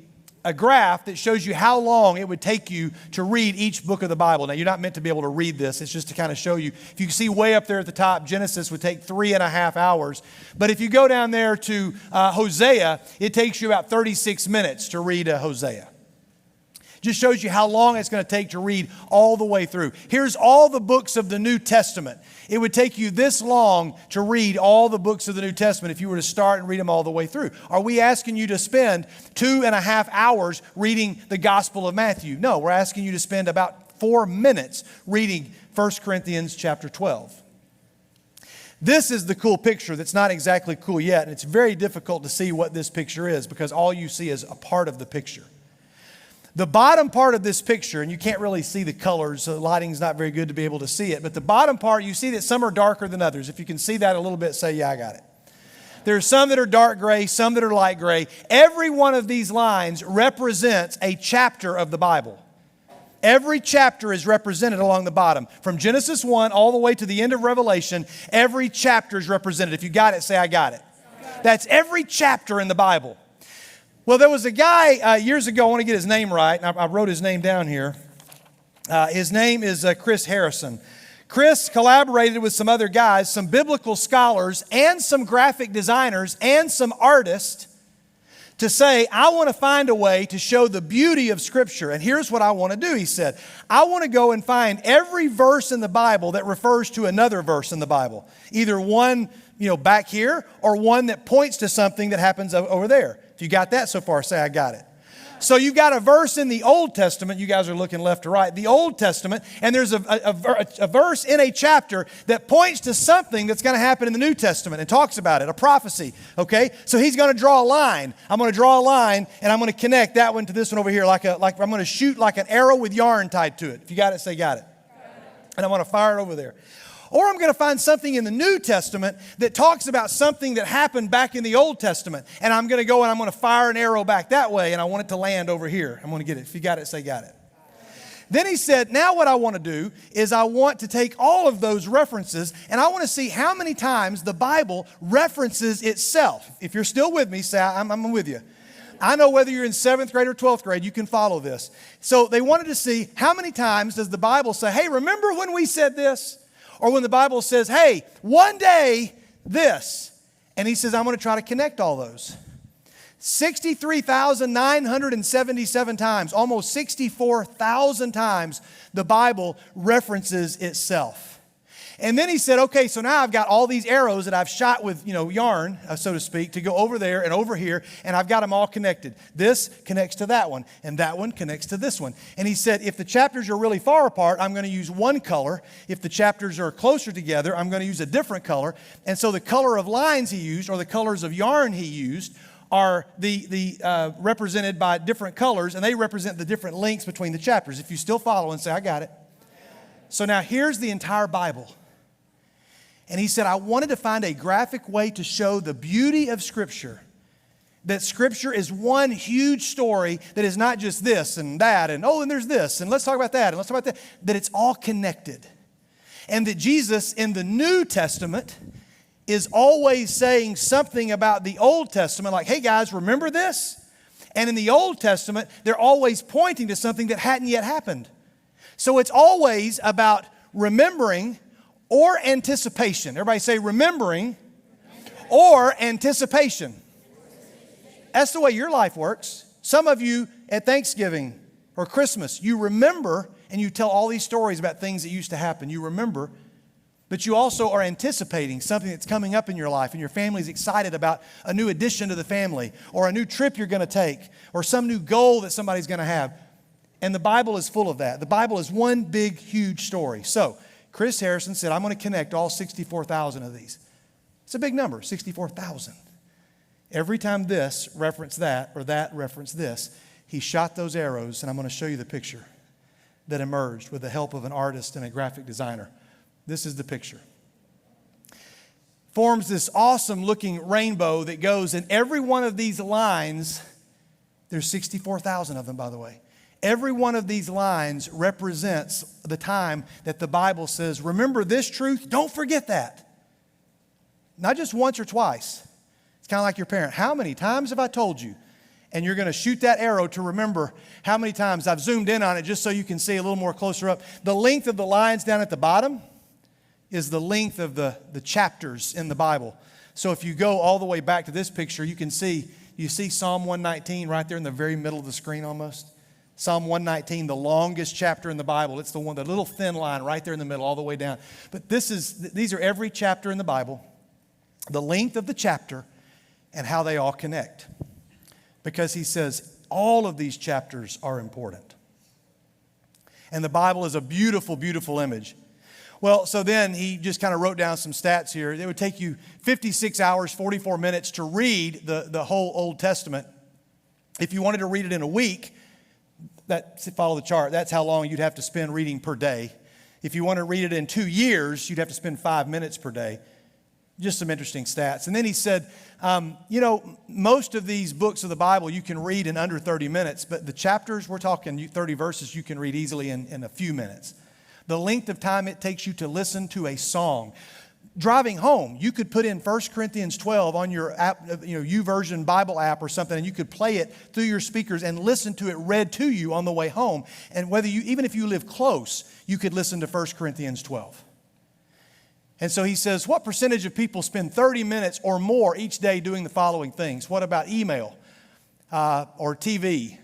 graph that shows you how long it would take you to read each book of the Bible. Now, you're not meant to be able to read this. It's just to kind of show you. If you can see way up there at the top, Genesis would take 3.5 hours. But if you go down there to Hosea, it takes you about 36 minutes to read Hosea. Just shows you how long it's going to take to read all the way through. Here's all the books of the New Testament. It would take you this long to read all the books of the New Testament if you were to start and read them all the way through. Are we asking you to spend 2.5 hours reading the Gospel of Matthew? No, we're asking you to spend about 4 minutes reading 1 Corinthians chapter 12. This is the cool picture that's not exactly cool yet, and it's very difficult to see what this picture is because all you see is a part of the picture. The bottom part of this picture, and you can't really see the colors, so the lighting's not very good to be able to see it, but the bottom part, you see that some are darker than others. If you can see that a little bit, say, yeah, I got it. There are some that are dark gray, some that are light gray. Every one of these lines represents a chapter of the Bible. Every chapter is represented along the bottom. From Genesis 1 all the way to the end of Revelation, every chapter is represented. If you got it, say, I got it. That's every chapter in the Bible. Well, there was a guy years ago, I want to get his name right, and I wrote his name down here. His name is Chris Harrison. Chris collaborated with some other guys, some biblical scholars, and some graphic designers, and some artists to say, I want to find a way to show the beauty of Scripture. And here's what I want to do, he said. I want to go and find every verse in the Bible that refers to another verse in the Bible. Either one, back here, or one that points to something that happens over there. If you got that so far, say, I got it. So you've got a verse in the Old Testament. You guys are looking left to right. The Old Testament, and there's a verse in a chapter that points to something that's going to happen in the New Testament and talks about it, a prophecy, okay? So he's going to draw a line. I'm going to draw a line, and I'm going to connect that one to this one over here, like I'm going to shoot like an arrow with yarn tied to it. If you got it, say got it. And I'm going to fire it over there. Or I'm going to find something in the New Testament that talks about something that happened back in the Old Testament. And I'm going to go and I'm going to fire an arrow back that way, and I want it to land over here. I'm going to get it. If you got it, say got it. Then he said, now what I want to do is I want to take all of those references, and I want to see how many times the Bible references itself. If you're still with me, say, I'm with you. I know whether you're in 7th grade or 12th grade, you can follow this. So they wanted to see how many times does the Bible say, hey, remember when we said this? Or when the Bible says, hey, one day this. And he says, I'm going to try to connect all those. 63,977 times, almost 64,000 times, the Bible references itself. And then he said, okay, so now I've got all these arrows that I've shot with, yarn, so to speak, to go over there and over here, and I've got them all connected. This connects to that one, and that one connects to this one. And he said, if the chapters are really far apart, I'm going to use one color. If the chapters are closer together, I'm going to use a different color. And so the color of lines he used, or the colors of yarn he used, are represented by different colors, and they represent the different links between the chapters. If you still follow and say, I got it. So now here's the entire Bible. And he said, I wanted to find a graphic way to show the beauty of Scripture. That Scripture is one huge story that is not just this and that and there's this and let's talk about that and let's talk about that. That it's all connected. And that Jesus in the New Testament is always saying something about the Old Testament, like, hey guys, remember this? And in the Old Testament, they're always pointing to something that hadn't yet happened. So it's always about remembering or anticipation. Everybody say remembering or anticipation. That's the way your life works. Some of you at Thanksgiving or Christmas, you remember and you tell all these stories about things that used to happen. You remember, but you also are anticipating something that's coming up in your life, and your family's excited about a new addition to the family or a new trip you're going to take or some new goal that somebody's going to have. And the Bible is full of that. The Bible is one big, huge story. So Chris Harrison said, I'm going to connect all 64,000 of these. It's a big number, 64,000. Every time this referenced that or that referenced this, he shot those arrows, and I'm going to show you the picture that emerged with the help of an artist and a graphic designer. This is the picture. Forms this awesome looking rainbow that goes in every one of these lines. There's 64,000 of them, by the way. Every one of these lines represents the time that the Bible says, remember this truth, don't forget that. Not just once or twice. It's kind of like your parent. How many times have I told you? And you're going to shoot that arrow to remember how many times. I've zoomed in on it just so you can see a little more closer up. The length of the lines down at the bottom is the length of the chapters in the Bible. So if you go all the way back to this picture, you see Psalm 119 right there in the very middle of the screen almost. Psalm 119, the longest chapter in the Bible. It's the little thin line right there in the middle all the way down. But these are every chapter in the Bible, the length of the chapter, and how they all connect. Because he says all of these chapters are important. And the Bible is a beautiful, beautiful image. Well, so then he just kind of wrote down some stats here. It would take you 56 hours, 44 minutes to read the whole Old Testament. If you wanted to read it in a week, follow the chart. That's how long you'd have to spend reading per day. If you want to read it in 2 years, you'd have to spend 5 minutes per day. Just some interesting stats. And then he said, most of these books of the Bible you can read in under 30 minutes, but the chapters, we're talking 30 verses, you can read easily in a few minutes. The length of time it takes you to listen to a song. Driving home, you could put in 1 Corinthians 12 on your app, YouVersion Bible app or something, and you could play it through your speakers and listen to it read to you on the way home. And even if you live close, you could listen to 1 Corinthians 12. And so he says, what percentage of people spend 30 minutes or more each day doing the following things? What about email or TV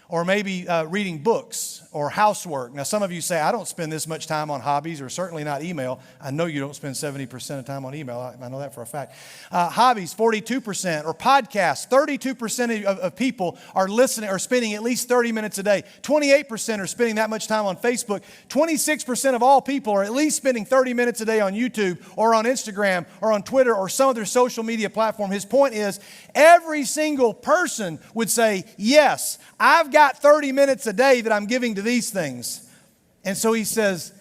or maybe reading books or housework. Now, some of you say, I don't spend this much time on hobbies, or certainly not email. I know you don't spend 70% of time on email. I know that for a fact. Hobbies, 42%, or podcasts. 32% of people are listening or spending at least 30 minutes a day. 28% are spending that much time on Facebook. 26% of all people are at least spending 30 minutes a day on YouTube or on Instagram or on Twitter or some other social media platform. His point is, every single person would say, yes, I've got 30 minutes a day that I'm giving to these things. And so he says,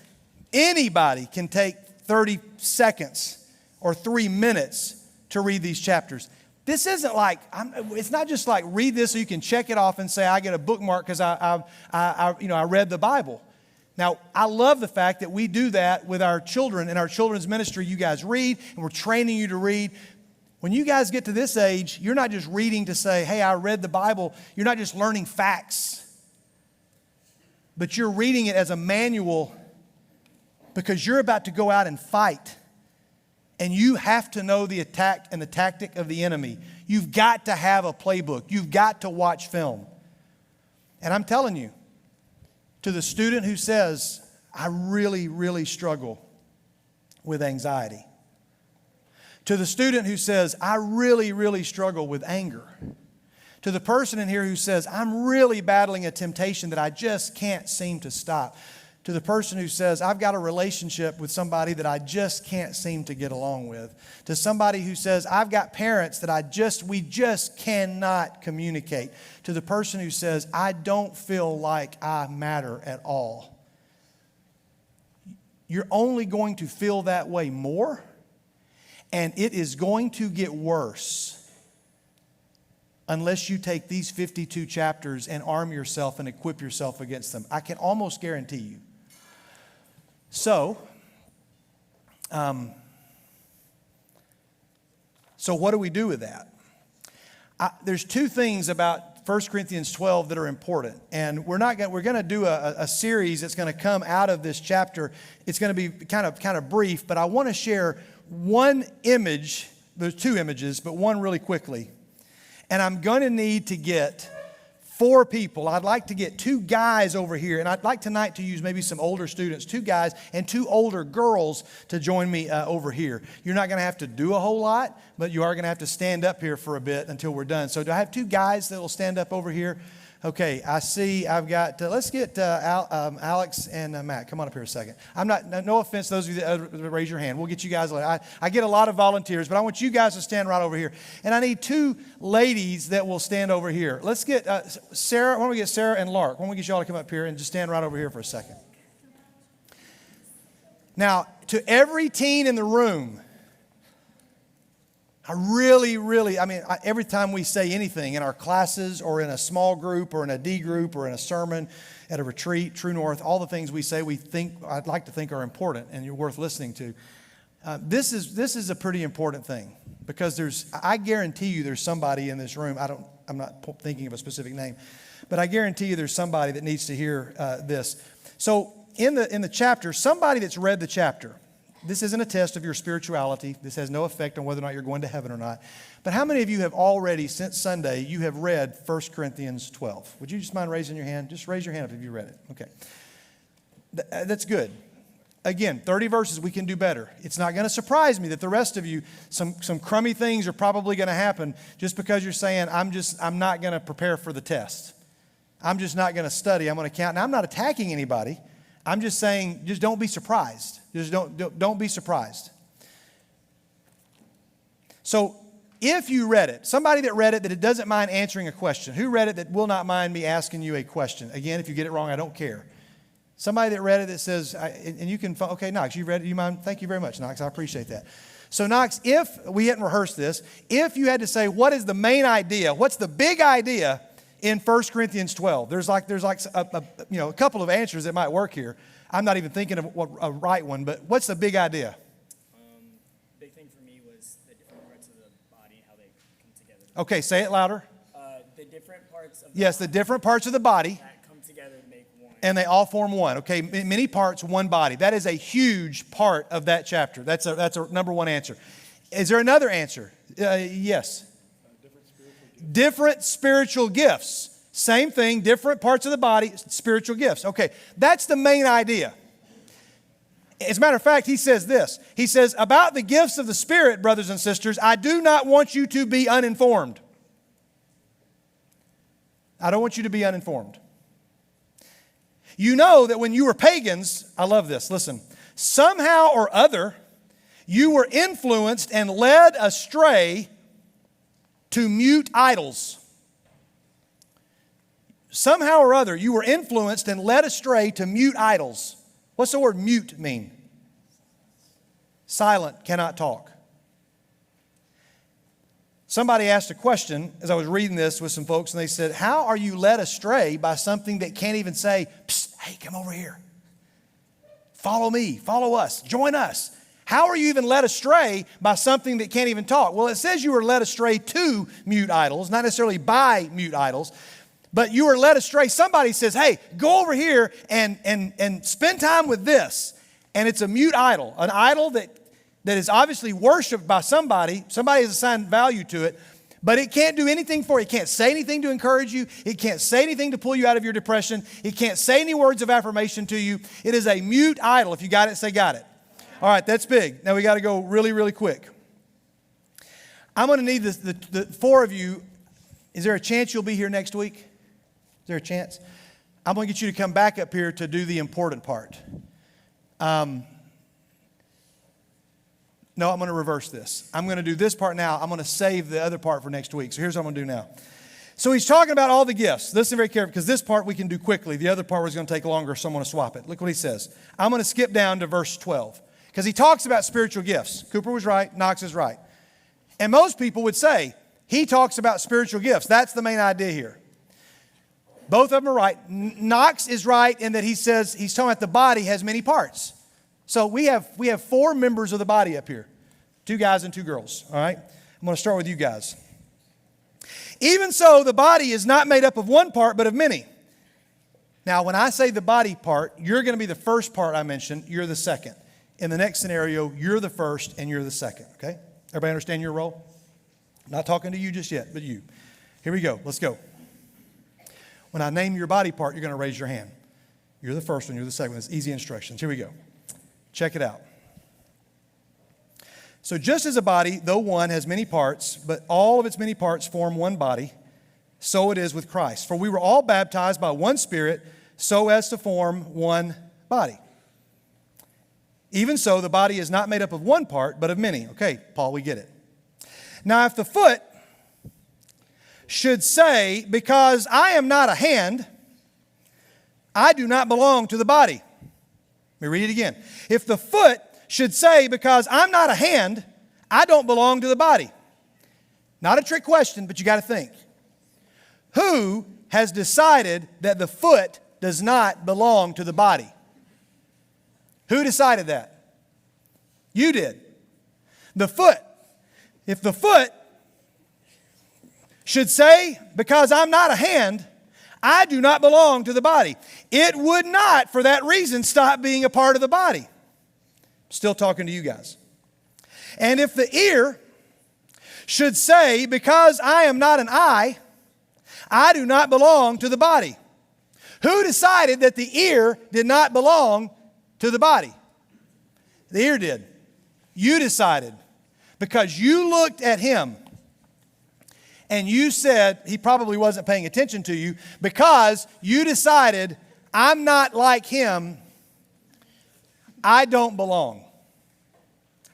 anybody can take 30 seconds or 3 minutes to read these chapters. This isn't like, it's not just like read this so you can check it off and say, I get a bookmark because I read the Bible. Now, I love the fact that we do that with our children in our children's ministry. You guys read, and we're training you to read. When you guys get to this age, you're not just reading to say, hey, I read the Bible. You're not just learning facts, but you're reading it as a manual because you're about to go out and fight. And you have to know the attack and the tactic of the enemy. You've got to have a playbook. You've got to watch film. And I'm telling you, to the student who says, I really, really struggle with anxiety. To the student who says, I really, really struggle with anger. To the person in here who says, I'm really battling a temptation that I just can't seem to stop. To the person who says, I've got a relationship with somebody that I just can't seem to get along with. To somebody who says, I've got parents that we just cannot communicate. To the person who says, I don't feel like I matter at all. You're only going to feel that way more. And it is going to get worse unless you take these 52 chapters and arm yourself and equip yourself against them. I can almost guarantee you. So what do we do with that? There's two things about 1 Corinthians 12 that are important. And we're going to do a series that's going to come out of this chapter. It's going to be kind of brief, but I want to share one image. There's two images, but one really quickly. And I'm going to need to get 4 people. I'd like to get 2 guys over here, and I'd like tonight to use maybe some older students, 2 guys and 2 older girls to join me over here. You're not going to have to do a whole lot, but you are going to have to stand up here for a bit until we're done. So do I have 2 guys that will stand up over here? Okay, I see I've got, let's get Alex and Matt. Come on up here a second. No offense to those of you that raise your hand. We'll get you guys later. I get a lot of volunteers, but I want you guys to stand right over here. And I need 2 ladies that will stand over here. Let's get Sarah. Why don't we get Sarah and Lark? Why don't we get y'all to come up here and just stand right over here for a second? Now, to every teen in the room, every time we say anything in our classes or in a small group or in a D group or in a sermon at a retreat, True North, all the things we say I'd like to think are important and you're worth listening to. This is a pretty important thing because I guarantee you there's somebody in this room, I'm not thinking of a specific name, but I guarantee you there's somebody that needs to hear this. So in the chapter, somebody that's read the chapter, this isn't a test of your spirituality. This has no effect on whether or not you're going to heaven or not. But how many of you have already, since Sunday, you have read 1 Corinthians 12? Would you just mind raising your hand? Just raise your hand up if you read it. Okay. That's good. Again, 30 verses, we can do better. It's not going to surprise me that the rest of you, some crummy things are probably going to happen just because you're saying, I'm not going to prepare for the test. I'm just not going to study. I'm going to count. Now, I'm not attacking anybody. I'm just saying, just don't be surprised. Just don't be surprised. So if you read it, somebody that read it that it doesn't mind answering a question, who read it that will not mind me asking you a question? Again, if you get it wrong, I don't care. Somebody that read it that says, and you can, okay, Knox, you read it, you mind? Thank you very much, Knox, I appreciate that. So Knox, if we hadn't rehearsed this, if you had to say, what is the main idea, what's the big idea in 1 Corinthians 12? There's like a couple of answers that might work here. I'm not even thinking of a right one, but what's the big idea? Big thing for me was the different parts of the body, how they come together. Okay, say it louder. The different parts of the different parts of the body. That come together to make one. And they all form one. Okay, many parts, one body. That is a huge part of that chapter. That's a number one answer. Is there another answer? Yes. Different spiritual gifts. Same thing, different parts of the body, spiritual gifts. Okay, that's the main idea. As a matter of fact, he says this. He says, about the gifts of the Spirit, brothers and sisters, I do not want you to be uninformed. I don't want you to be uninformed. You know that when you were pagans, I love this, listen, somehow or other, you were influenced and led astray to mute idols. Somehow or other, you were influenced and led astray to mute idols. What's the word mute mean? Silent, cannot talk. Somebody asked a question as I was reading this with some folks, and they said, how are you led astray by something that can't even say, psst, hey, come over here. Follow me, follow us, join us. How are you even led astray by something that can't even talk? Well, it says you were led astray to mute idols, not necessarily by mute idols. But you were led astray. Somebody says, hey, go over here and spend time with this. And it's a mute idol, an idol that is obviously worshiped by somebody. Somebody has assigned value to it, but it can't do anything for you. It can't say anything to encourage you. It can't say anything to pull you out of your depression. It can't say any words of affirmation to you. It is a mute idol. If you got it, say got it. All right, that's big. Now we got to go really, really quick. I'm going to need the four of you. Is there a chance you'll be here next week? Is there a chance? I'm going to get you to come back up here to do the important part. No, I'm going to reverse this. I'm going to do this part now. I'm going to save the other part for next week. So here's what I'm going to do now. So he's talking about all the gifts. Listen very carefully, because this part we can do quickly. The other part was going to take longer, so I'm going to swap it. Look what he says. I'm going to skip down to verse 12, because he talks about spiritual gifts. Cooper was right. Knox is right. And most people would say he talks about spiritual gifts. That's the main idea here. Both of them are right. Knox is right in that he says he's talking about the body has many parts. So we have four members of the body up here. 2 guys and 2 girls. All right? I'm going to start with you guys. Even so, the body is not made up of one part, but of many. Now, when I say the body part, you're going to be the first part I mentioned. You're the second. In the next scenario, you're the first and you're the second. Okay? Everybody understand your role? I'm not talking to you just yet, but you. Here we go. Let's go. When I name your body part, you're going to raise your hand. You're the first one, you're the second one. It's easy instructions. Here we go. Check it out. So just as a body, though one, has many parts, but all of its many parts form one body, so it is with Christ. For we were all baptized by one Spirit, so as to form one body. Even so, the body is not made up of one part, but of many. Okay, Paul, we get it. Now, if the foot should say, because I am not a hand, I do not belong to the body. Let me read it again. If the foot should say, because I'm not a hand, I don't belong to the body. Not a trick question, but you got to think. Who has decided that the foot does not belong to the body? Who decided that? You did. The foot. If the foot should say, because I'm not a hand, I do not belong to the body, it would not, for that reason, stop being a part of the body. Still talking to you guys. And if the ear should say, because I am not an eye, I do not belong to the body. Who decided that the ear did not belong to the body? The ear did. You decided. Because you looked at him and you said, he probably wasn't paying attention to you, because you decided, I'm not like him, I don't belong.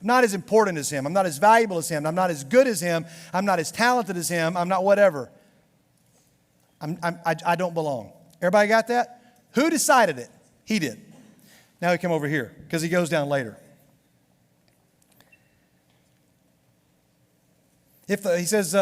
I'm not as important as him. I'm not as valuable as him. I'm not as good as him. I'm not as talented as him. I'm not whatever. I don't belong. Everybody got that? Who decided it? He did. Now we come over here, because he goes down later. He says,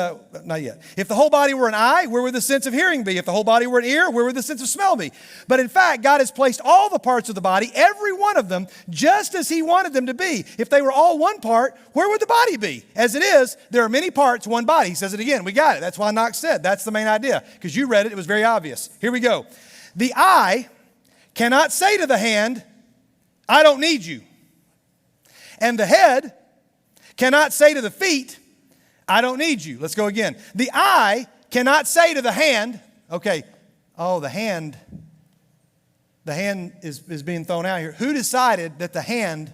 not yet. If the whole body were an eye, where would the sense of hearing be? If the whole body were an ear, where would the sense of smell be? But in fact, God has placed all the parts of the body, every one of them, just as he wanted them to be. If they were all one part, where would the body be? As it is, there are many parts, one body. He says it again. We got it. That's why Knox said. That's the main idea. Because you read it. It was very obvious. Here we go. The eye cannot say to the hand, I don't need you. And the head cannot say to the feet, I don't need you. Let's go again. The eye cannot say to the hand, Okay. Oh, the hand is being thrown out here. Who decided that the hand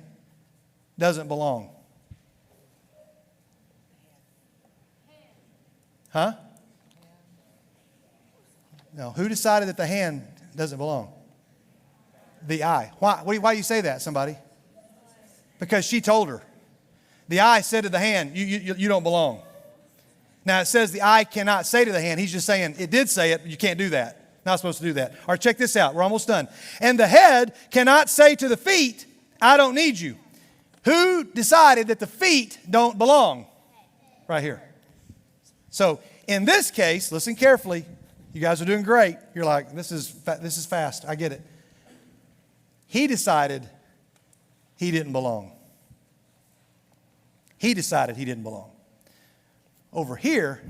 doesn't belong? Huh? No. Who decided that the hand doesn't belong? The eye. Why do you say that, somebody? Because she told her. The eye said to the hand, you don't belong. Now it says the eye cannot say to the hand. He's just saying, it did say it, but you can't do that. Not supposed to do that. All right, check this out. We're almost done. And the head cannot say to the feet, I don't need you. Who decided that the feet don't belong? Right here. So in this case, listen carefully. You guys are doing great. You're like, this is fast. I get it. He decided he didn't belong. He decided he didn't belong. Over here,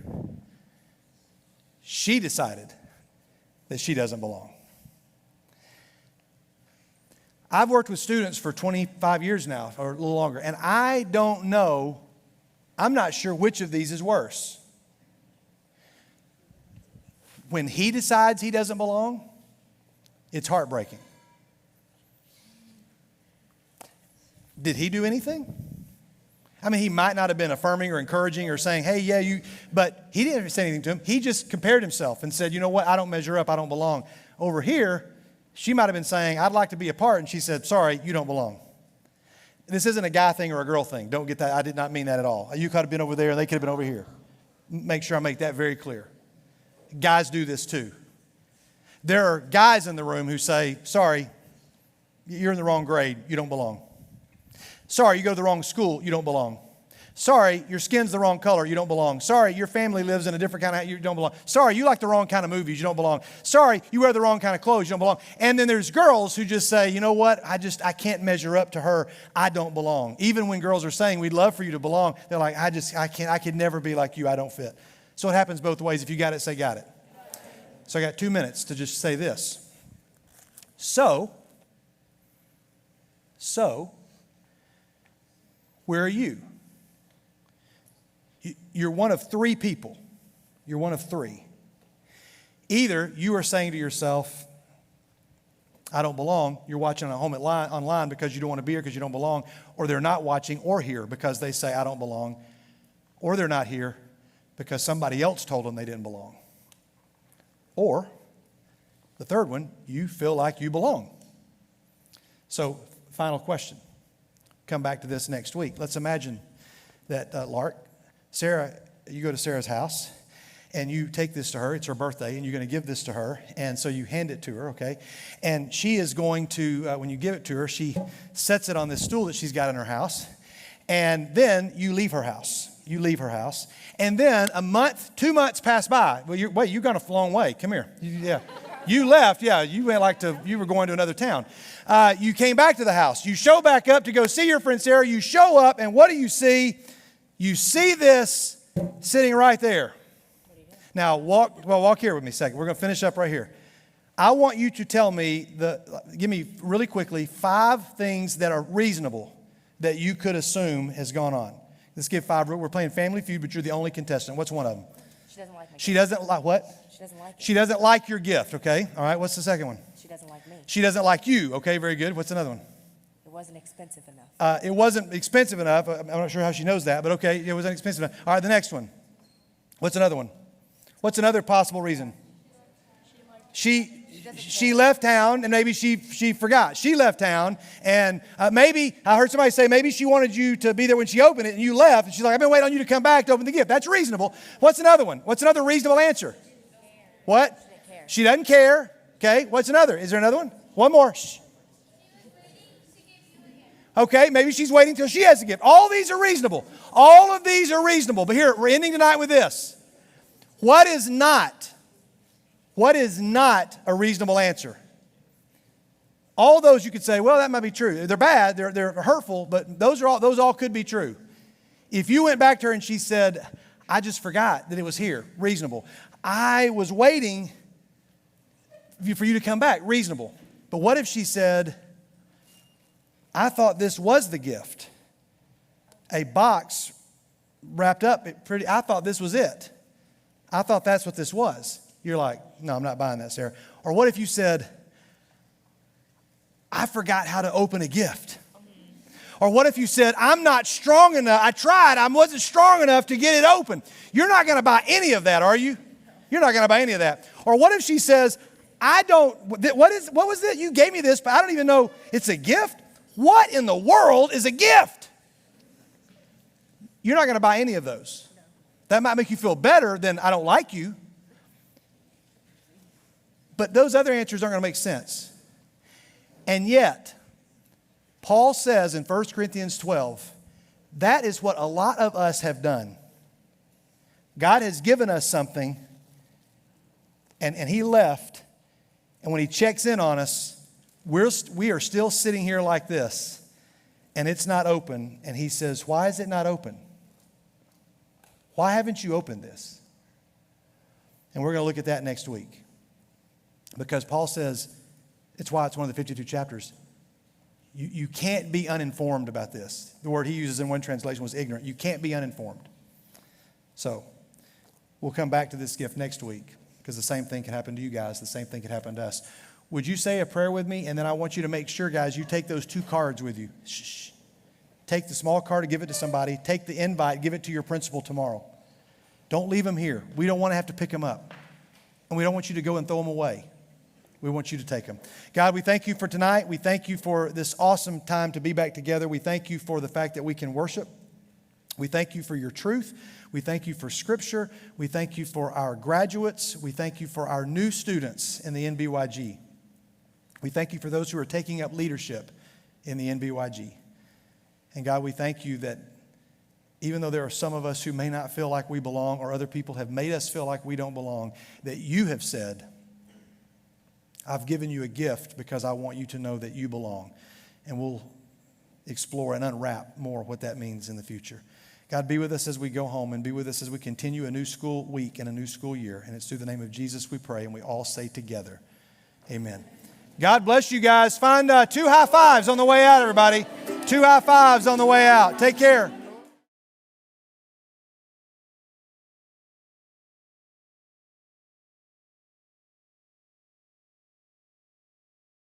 she decided that she doesn't belong. I've worked with students for 25 years now, or a little longer, and I don't know, I'm not sure which of these is worse. When he decides he doesn't belong, it's heartbreaking. Did he do anything? I mean, he might not have been affirming or encouraging or saying, hey, yeah, you, but he didn't say anything to him. He just compared himself and said, you know what, I don't measure up, I don't belong. Over here, she might have been saying, I'd like to be a part, and she said, sorry, you don't belong. This isn't a guy thing or a girl thing. Don't get that. I did not mean that at all. You could have been over there, and they could have been over here. Make sure I make that very clear. Guys do this too. There are guys in the room who say, sorry, you're in the wrong grade, you don't belong. Sorry, you go to the wrong school, you don't belong. Sorry, your skin's the wrong color, you don't belong. Sorry, your family lives in a different kind of, you don't belong. Sorry, you like the wrong kind of movies, you don't belong. Sorry, you wear the wrong kind of clothes, you don't belong. And then there's girls who just say, you know what, I can't measure up to her, I don't belong. Even when girls are saying, we'd love for you to belong, they're like, I could never be like you, I don't fit. So it happens both ways. If you got it, say got it. So I got 2 minutes to just say this. So, where are you? You're one of three people. You're one of three. Either you are saying to yourself, I don't belong. You're watching at home online because you don't want to be here because you don't belong. Or they're not watching or here because they say, I don't belong. Or they're not here because somebody else told them they didn't belong. Or the third one, you feel like you belong. So, final question. Come back to this next week. Let's imagine that Sarah, you go to Sarah's house and you take this to her. It's her birthday and you're going to give this to her. And so you hand it to her, okay? And she is going to, when you give it to her, she sets it on this stool that she's got in her house. And then you leave her house. You leave her house. And then a month, 2 months pass by. Well, you've gone a long way. Come here. You left. Yeah, you were going to another town. You came back to the house. You show back up to go see your friend Sarah. You show up, and what do you see? You see this sitting right there. Now, walk here with me a second. We're going to finish up right here. I want you to tell me, give me really quickly 5 things that are reasonable that you could assume has gone on. Let's give 5. We're playing Family Feud, but you're the only contestant. What's one of them? She doesn't like me. She doesn't like what? She doesn't like me. She doesn't like your gift, okay? All right, what's the second one? She doesn't like me. She doesn't like you, okay? Very good. What's another one? It wasn't expensive enough. It wasn't expensive enough. I'm not sure how she knows that, but okay, it wasn't expensive enough. All right, the next one. What's another one? What's another possible reason? She left town, and maybe she forgot. She left town, and maybe, I heard somebody say, maybe she wanted you to be there when she opened it, and you left, and she's like, I've been waiting on you to come back to open the gift. That's reasonable. What's another one? What's another reasonable answer? What? She doesn't care. Okay, what's another? Is there another one? One more. Shh. Okay, maybe she's waiting till she has a gift. All these are reasonable. All of these are reasonable. But here, we're ending tonight with this. What is not a reasonable answer? All those you could say, well, that might be true. They're bad, they're hurtful, but those all could be true. If you went back to her and she said, I just forgot that it was here, reasonable. I was waiting for you to come back, reasonable. But what if she said, I thought this was the gift. A box wrapped up, I thought this was it. I thought that's what this was. You're like, no, I'm not buying that, Sarah. Or what if you said, I forgot how to open a gift? Or what if you said, I'm not strong enough, I tried, I wasn't strong enough to get it open? You're not going to buy any of that, are you? You're not going to buy any of that. Or what if she says, what was it? You gave me this, but I don't even know it's a gift? What in the world is a gift? You're not going to buy any of those. That might make you feel better than I don't like you. But those other answers aren't going to make sense. And yet, Paul says in 1 Corinthians 12, that is what a lot of us have done. God has given us something, and he left, and when he checks in on us, we are still sitting here like this, and it's not open, and he says, why is it not open? Why haven't you opened this? And we're going to look at that next week. Because Paul says, it's why it's one of the 52 chapters. You can't be uninformed about this. The word he uses in one translation was ignorant. You can't be uninformed. So, we'll come back to this gift next week because the same thing can happen to you guys. The same thing can happen to us. Would you say a prayer with me? And then I want you to make sure, guys, you take those 2 cards with you. Shh. Take the small card and give it to somebody. Take the invite, give it to your principal tomorrow. Don't leave them here. We don't want to have to pick them up. And we don't want you to go and throw them away. We want you to take them. God, we thank you for tonight. We thank you for this awesome time to be back together. We thank you for the fact that we can worship. We thank you for your truth. We thank you for Scripture. We thank you for our graduates. We thank you for our new students in the NBYG. We thank you for those who are taking up leadership in the NBYG. And God, we thank you that even though there are some of us who may not feel like we belong, or other people have made us feel like we don't belong, that you have said, I've given you a gift because I want you to know that you belong. And we'll explore and unwrap more what that means in the future. God, be with us as we go home, and be with us as we continue a new school week and a new school year. And it's through the name of Jesus we pray, and we all say together, amen. God bless you guys. Find 2 high fives on the way out, everybody. 2 high fives on the way out. Take care.